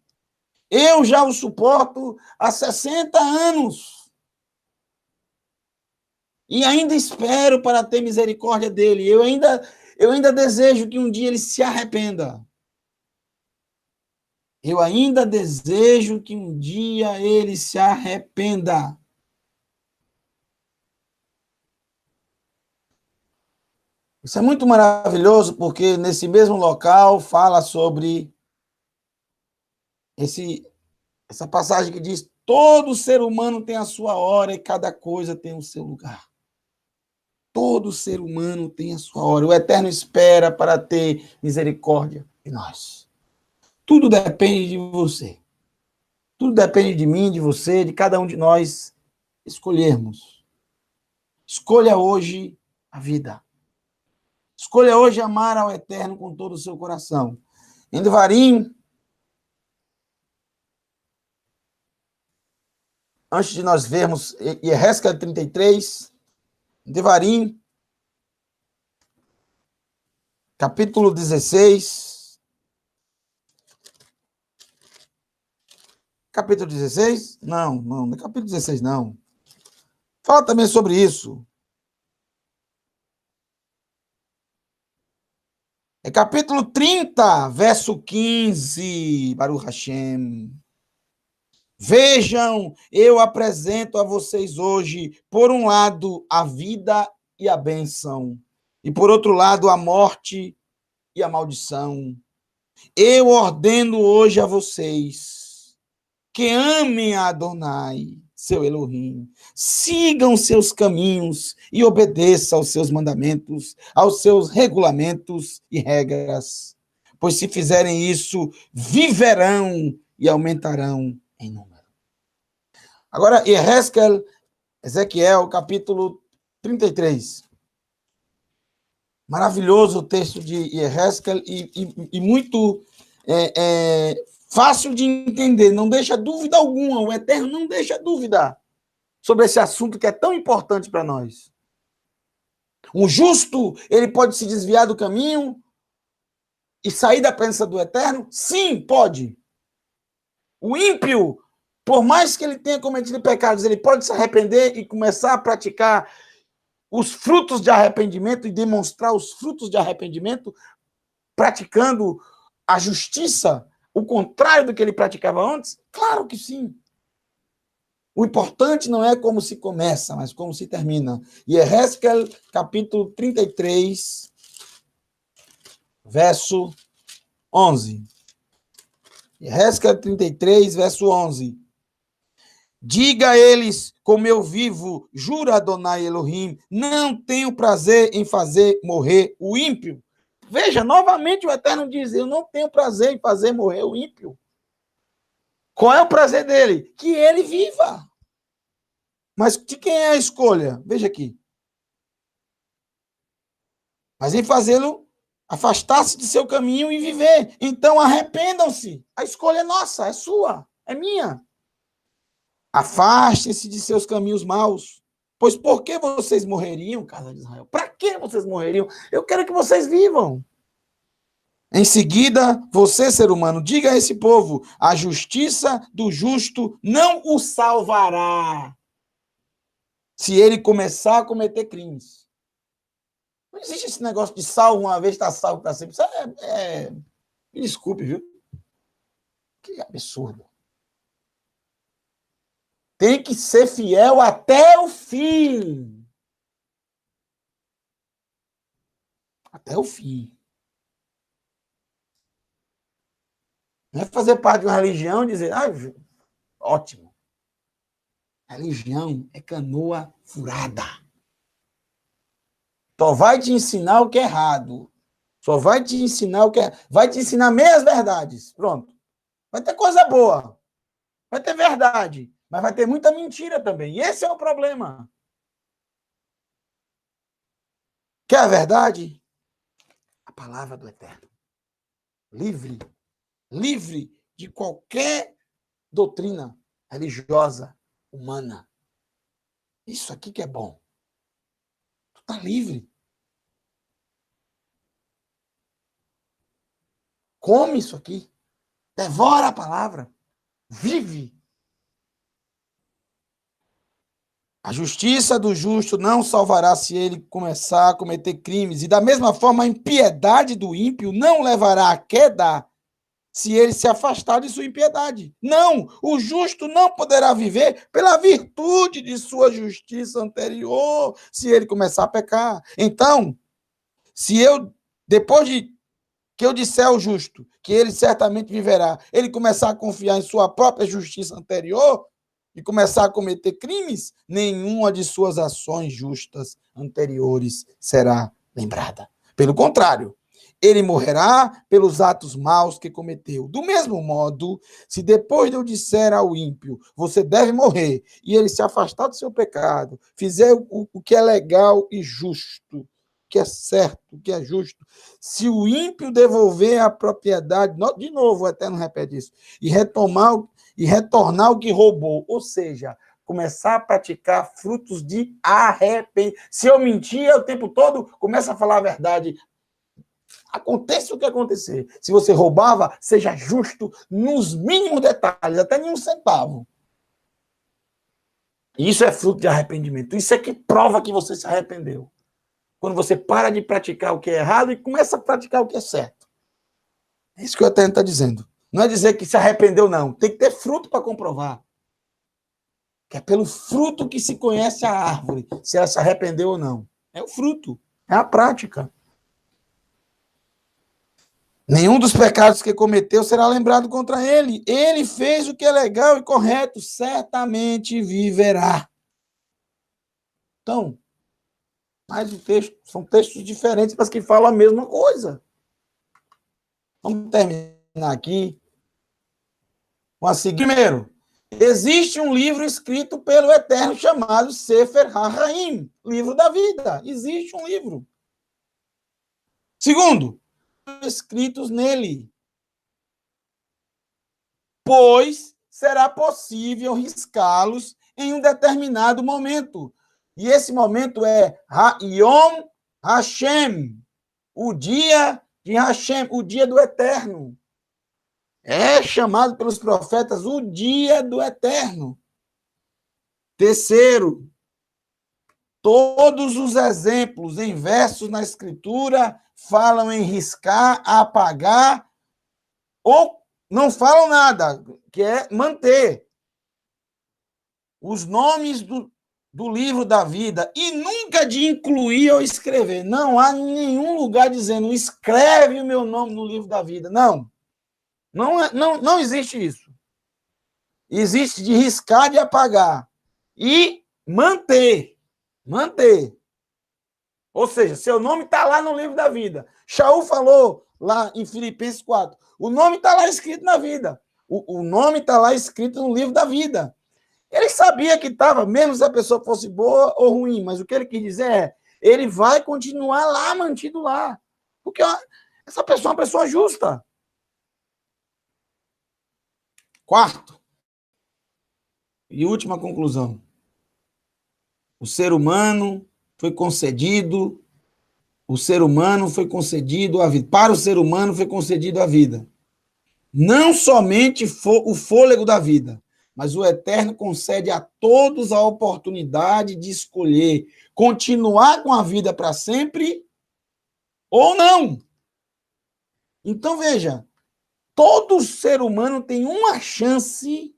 Eu já o suporto há 60 anos. E ainda espero para ter misericórdia dele. Eu ainda desejo que um dia ele se arrependa. Eu ainda desejo que um dia ele se arrependa. Isso é muito maravilhoso, porque nesse mesmo local fala sobre essa passagem que diz: todo ser humano tem a sua hora e cada coisa tem o seu lugar. Todo ser humano tem a sua hora. O Eterno espera para ter misericórdia de nós. Tudo depende de você. Tudo depende de mim, de você, de cada um de nós escolhermos. Escolha hoje a vida. Escolha hoje amar ao Eterno com todo o seu coração. Em Devarim, antes de nós vermos Yehezkel 33, Devarim, capítulo 16. Capítulo 16? Não é capítulo 16, não. Fala também sobre isso. É capítulo 30, verso 15, Baruch Hashem. Vejam, eu apresento a vocês hoje, por um lado, a vida e a bênção, e por outro lado, a morte e a maldição. Eu ordeno hoje a vocês que amem a Adonai, seu Elohim, sigam seus caminhos e obedeçam aos seus mandamentos, aos seus regulamentos e regras, pois se fizerem isso, viverão e aumentarão em número. Agora, Ezequiel, capítulo 33. Maravilhoso o texto de Yehezkel e muito fácil de entender, não deixa dúvida alguma, o Eterno não deixa dúvida sobre esse assunto que é tão importante para nós. Um justo, ele pode se desviar do caminho e sair da presença do Eterno? Sim, pode. O ímpio, por mais que ele tenha cometido pecados, ele pode se arrepender e começar a praticar os frutos de arrependimento e demonstrar os frutos de arrependimento, praticando a justiça, o contrário do que ele praticava antes? Claro que sim. O importante não é como se começa, mas como se termina. E Ehezkel, capítulo 33, verso 11. Ehezkel 33, verso 11. Diga a eles, como eu vivo, jura Adonai Elohim, não tenho prazer em fazer morrer o ímpio. Veja, novamente o Eterno diz, eu não tenho prazer em fazer morrer o ímpio. Qual é o prazer dele? Que ele viva. Mas de quem é a escolha? Veja aqui. Mas em fazê-lo afastar-se de seu caminho e viver. Então arrependam-se. A escolha é nossa, é sua, é minha. Afastem-se de seus caminhos maus. Pois por que vocês morreriam, casa de Israel? Para que vocês morreriam? Eu quero que vocês vivam. Em seguida, você, ser humano, diga a esse povo: a justiça do justo não o salvará se ele começar a cometer crimes. Não existe esse negócio de salvo uma vez, está salvo para sempre. Isso me desculpe, viu? Que absurdo. Tem que ser fiel até o fim. Até o fim. Não é fazer parte de uma religião e dizer, ótimo. Religião é canoa furada. Só vai te ensinar o que é errado. Só vai te ensinar o que é. Vai te ensinar meias verdades. Pronto. Vai ter coisa boa. Vai ter verdade. Mas vai ter muita mentira também. E esse é o problema. Quer a verdade? A palavra do Eterno. Livre. Livre de qualquer doutrina religiosa, humana. Isso aqui que é bom. Tu tá livre. Come isso aqui. Devora a palavra. Vive. A justiça do justo não salvará se ele começar a cometer crimes. E da mesma forma, a impiedade do ímpio não levará à queda se ele se afastar de sua impiedade. Não, o justo não poderá viver pela virtude de sua justiça anterior se ele começar a pecar. Então, se eu, depois de que eu disser ao justo que ele certamente viverá, ele começar a confiar em sua própria justiça anterior e começar a cometer crimes, nenhuma de suas ações justas anteriores será lembrada. Pelo contrário, ele morrerá pelos atos maus que cometeu. Do mesmo modo, se depois de eu disser ao ímpio, você deve morrer, e ele se afastar do seu pecado, fizer o que é legal e justo, que é certo, que é justo, se o ímpio devolver a propriedade, de novo o Eterno repete isso, e retornar o que roubou, ou seja, começar a praticar frutos de arrependimento. Se eu mentia o tempo todo, começa a falar a verdade. Aconteça o que acontecer. Se você roubava, seja justo nos mínimos detalhes, até nem um centavo. Isso é fruto de arrependimento. Isso é que prova que você se arrependeu. Quando você para de praticar o que é errado e começa a praticar o que é certo. É isso que o Eterno está dizendo. Não é dizer que se arrependeu, não. Tem que ter fruto para comprovar. Que é pelo fruto que se conhece a árvore, se ela se arrependeu ou não. É o fruto, é a prática. Nenhum dos pecados que cometeu será lembrado contra ele. Ele fez o que é legal e correto, certamente viverá. Então, mais um texto, são textos diferentes, mas que falam a mesma coisa. Vamos terminar aqui com a seguinte. Primeiro, existe um livro escrito pelo Eterno chamado Sefer HaHaim, livro da vida. Existe um livro. Segundo, escritos nele, pois será possível riscá-los em um determinado momento. E esse momento é Yom Hashem, o dia de Hashem, o dia do Eterno. É chamado pelos profetas o dia do Eterno. Terceiro, todos os exemplos em versos na Escritura falam em riscar, apagar ou não falam nada, que é manter os nomes do livro da vida e nunca de incluir ou escrever. Não há nenhum lugar dizendo escreve o meu nome no livro da vida. Não. Não existe isso. Existe de riscar, de apagar. E manter. Manter. Ou seja, seu nome está lá no livro da vida. Shaul falou lá em Filipenses 4. O nome está lá escrito na vida. O nome está lá escrito no livro da vida. Ele sabia que estava, mesmo se a pessoa fosse boa ou ruim, mas o que ele quis dizer é, ele vai continuar lá, mantido lá. Porque essa pessoa é uma pessoa justa. Quarto, e última conclusão. O ser humano foi concedido a vida. Para o ser humano foi concedido a vida. Não somente o fôlego da vida, mas o Eterno concede a todos a oportunidade de escolher continuar com a vida para sempre ou não. Então, veja, todo ser humano tem uma chance.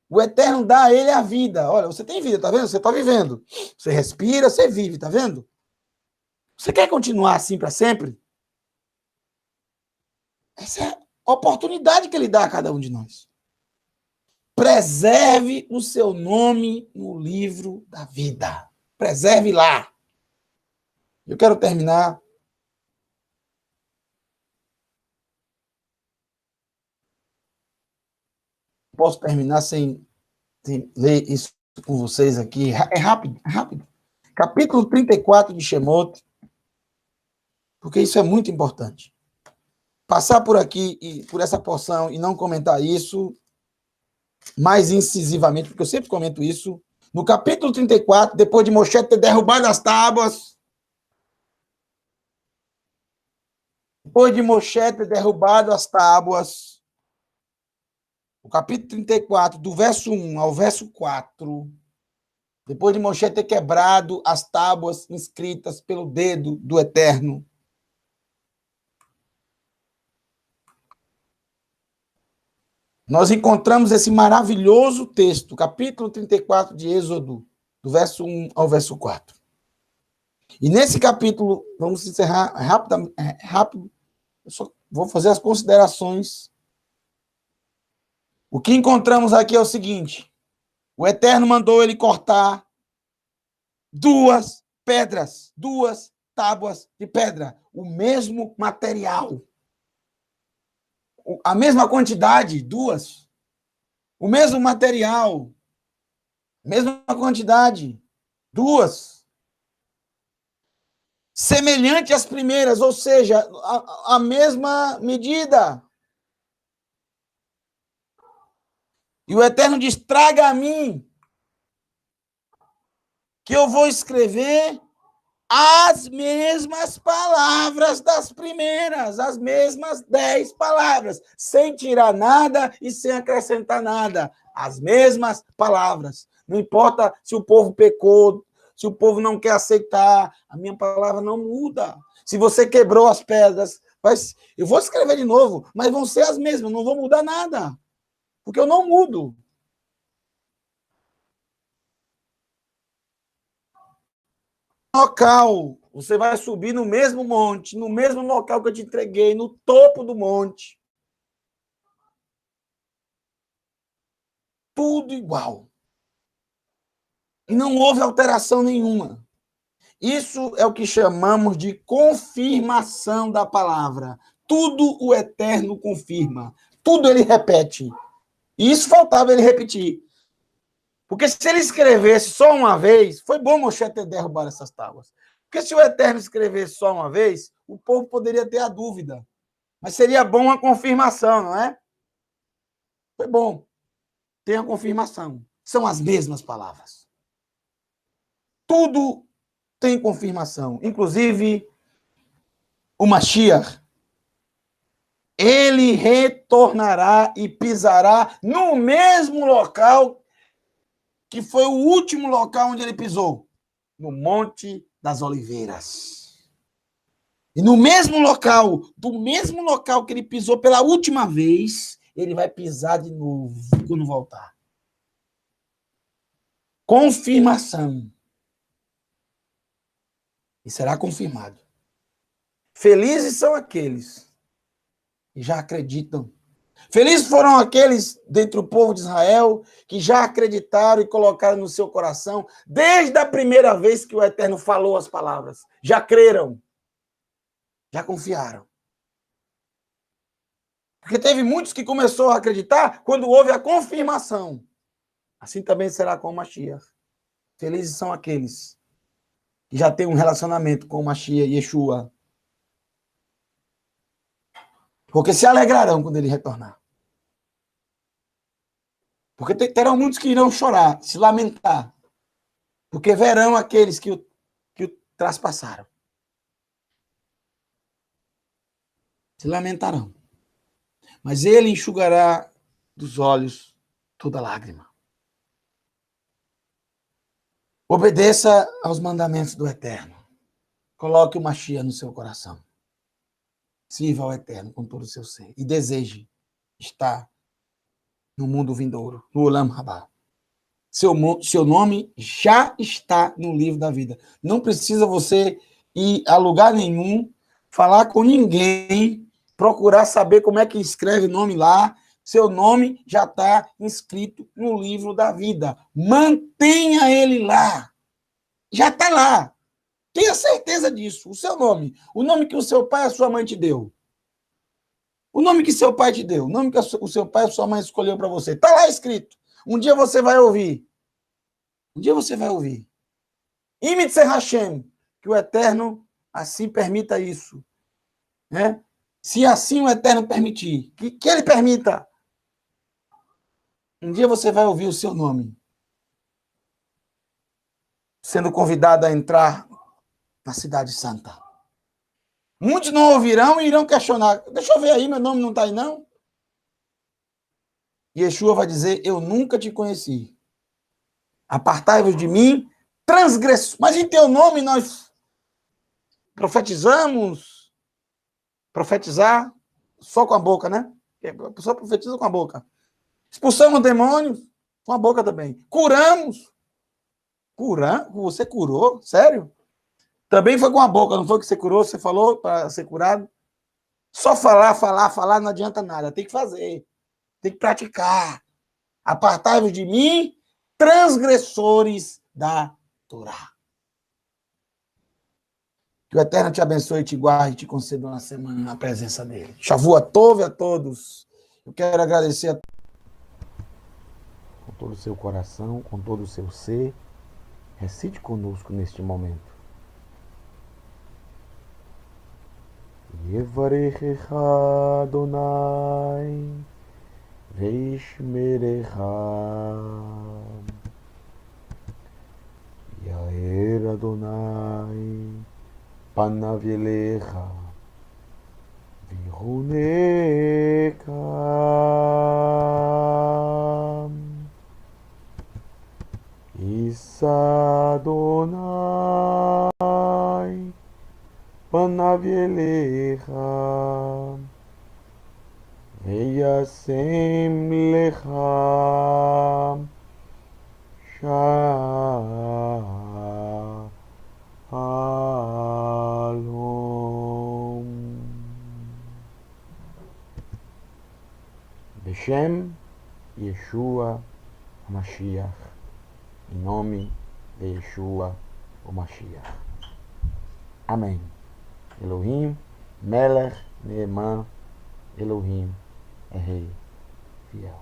O Eterno dá a ele a vida. Olha, você tem vida, tá vendo? Você está vivendo. Você respira, você vive, tá vendo? Você quer continuar assim para sempre? Essa é a oportunidade que ele dá a cada um de nós. Preserve o seu nome no livro da vida. Preserve lá. Eu quero terminar. Posso terminar sem ler isso com vocês aqui? É rápido, é rápido. Capítulo 34 de Shemot, porque isso é muito importante. Passar por aqui, e por essa porção, e não comentar isso mais incisivamente, porque eu sempre comento isso. No capítulo 34, depois de Moshe ter derrubado as tábuas, depois de Moshe ter derrubado as tábuas, o capítulo 34, do verso 1 ao verso 4, depois de Moshe ter quebrado as tábuas inscritas pelo dedo do Eterno, nós encontramos esse maravilhoso texto, capítulo 34 de Êxodo, do verso 1 ao verso 4. E nesse capítulo, vamos encerrar rápido, eu só vou fazer as considerações. O que encontramos aqui é o seguinte: o Eterno mandou ele cortar duas pedras, duas tábuas de pedra, o mesmo material, a mesma quantidade, duas, o mesmo material, mesma quantidade, duas, semelhante às primeiras, ou seja, a mesma medida. E o Eterno diz: traga a mim, que eu vou escrever as mesmas palavras das primeiras, as mesmas 10 palavras, sem tirar nada e sem acrescentar nada. As mesmas palavras. Não importa se o povo pecou, se o povo não quer aceitar, a minha palavra não muda. Se você quebrou as pedras, eu vou escrever de novo, mas vão ser as mesmas, não vou mudar nada, porque eu não mudo. Local, você vai subir no mesmo monte, no mesmo local que eu te entreguei, no topo do monte. Tudo igual. E não houve alteração nenhuma. Isso é o que chamamos de confirmação da palavra. Tudo o Eterno confirma. Tudo ele repete. E isso faltava ele repetir. Porque se ele escrevesse só uma vez, foi bom Moshe ter derrubado essas tábuas. Porque se o Eterno escrevesse só uma vez, o povo poderia ter a dúvida. Mas seria bom uma confirmação, não é? Foi bom. Tem a confirmação. São as mesmas palavras. Tudo tem confirmação. Inclusive, o Mashiach. Ele retornará e pisará no mesmo local que foi o último local onde ele pisou. No Monte das Oliveiras. E no mesmo local, do mesmo local que ele pisou pela última vez, ele vai pisar de novo quando voltar. Confirmação. E será confirmado. Felizes são aqueles que já acreditam. Felizes foram aqueles dentre o povo de Israel que já acreditaram e colocaram no seu coração, desde a primeira vez que o Eterno falou as palavras. Já creram. Já confiaram. Porque teve muitos que começaram a acreditar quando houve a confirmação. Assim também será com o Mashiach. Felizes são aqueles que já têm um relacionamento com o Mashiach, Yeshua. Porque se alegrarão quando ele retornar. Porque terão muitos que irão chorar, se lamentar. Porque verão aqueles que o traspassaram. Se lamentarão. Mas ele enxugará dos olhos toda lágrima. Obedeça aos mandamentos do Eterno. Coloque o Mashiach no seu coração. Sirva ao Eterno com todo o seu ser. E deseje estar no mundo vindouro, no Olam Rabá. Seu nome já está no livro da vida. Não precisa você ir a lugar nenhum, falar com ninguém, procurar saber como é que escreve o nome lá. Seu nome já está inscrito no livro da vida. Mantenha ele lá. Já está lá. Tenha certeza disso. O seu nome. O nome que o seu pai e a sua mãe te deu. O nome que seu pai te deu. O nome que o seu pai e a sua mãe escolheu para você. Está lá escrito. Um dia você vai ouvir. Um dia você vai ouvir. Imitse Hashem. Que o Eterno assim permita isso. Né? Se assim o Eterno permitir. Que ele permita. Um dia você vai ouvir o seu nome. Sendo convidado a entrar na Cidade Santa. Muitos não ouvirão e irão questionar. Deixa eu ver aí, meu nome não está aí, não? E Yeshua vai dizer, eu nunca te conheci. Apartai-vos de mim, transgressor. Mas em teu nome nós profetizamos. Profetizar só com a boca, né? A pessoa profetiza com a boca. Expulsamos demônios com a boca também. Curamos. Você curou? Sério? Também foi com a boca, não foi que você curou? Você falou para ser curado? Só falar não adianta nada. Tem que fazer. Tem que praticar. Apartai-vos de mim, transgressores da Torá. Que o Eterno te abençoe, te guarde e te conceda uma semana na presença dele. Shavua Tov a todos. Eu quero agradecer a com todo o seu coração, com todo o seu ser. Recite conosco neste momento. Yevarechecha Adonai veishmerecha Yair Adonai panav elecha vihuneka Issa Adonai panav elecha veyasem lecha shalom. Beshem Yeshua HaMashiach. Em nome de Yeshua HaMashiach. Amém. Elohim, Melech, Neeman, Elohim é Rei fiel.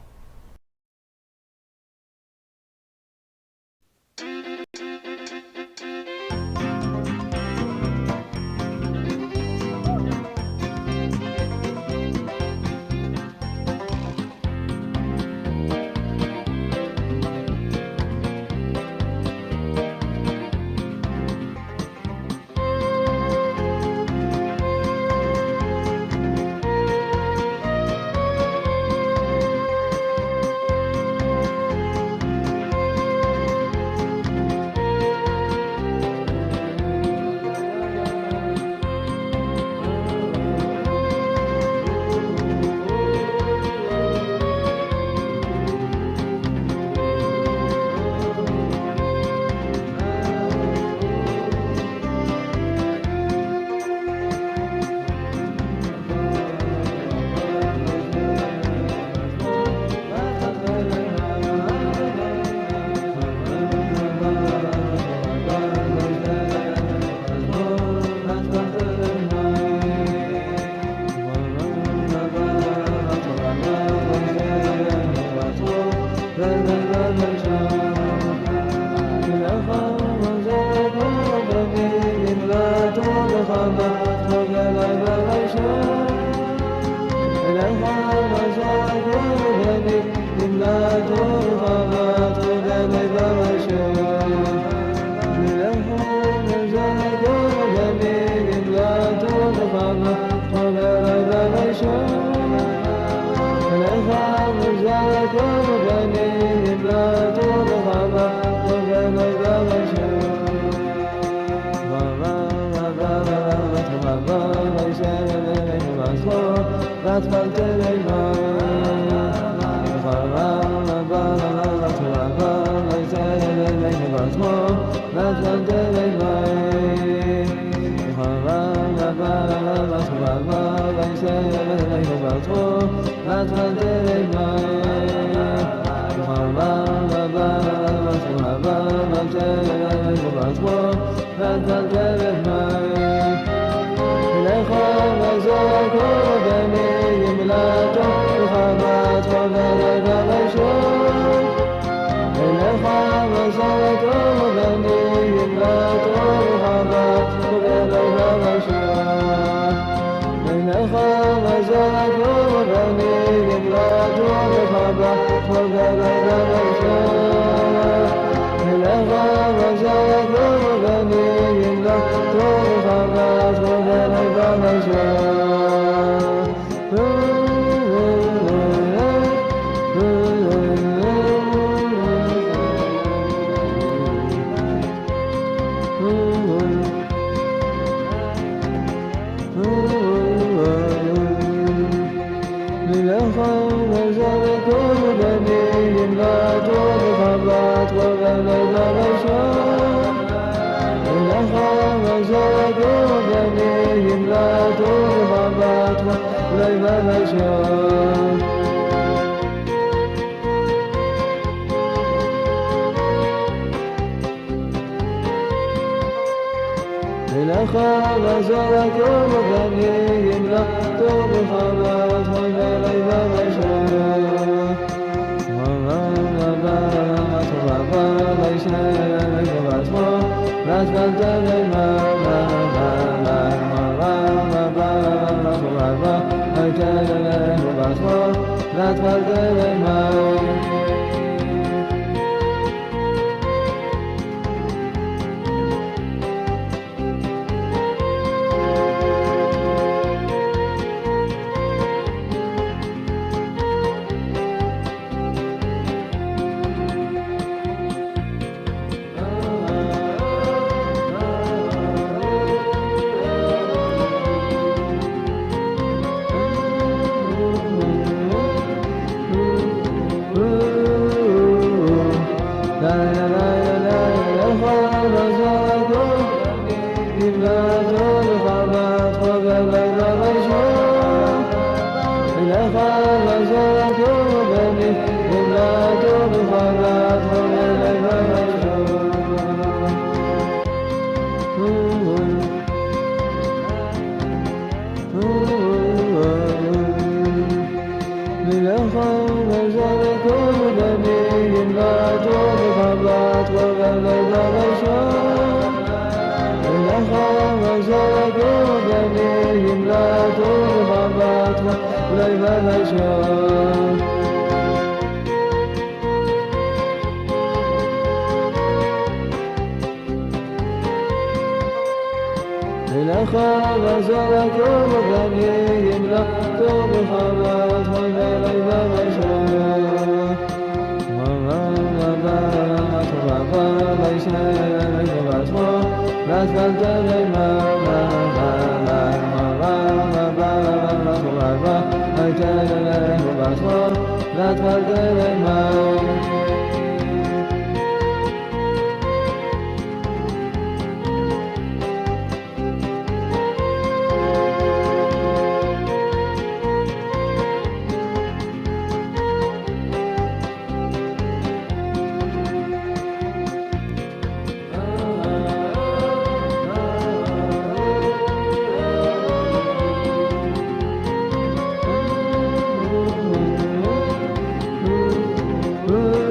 Ooh.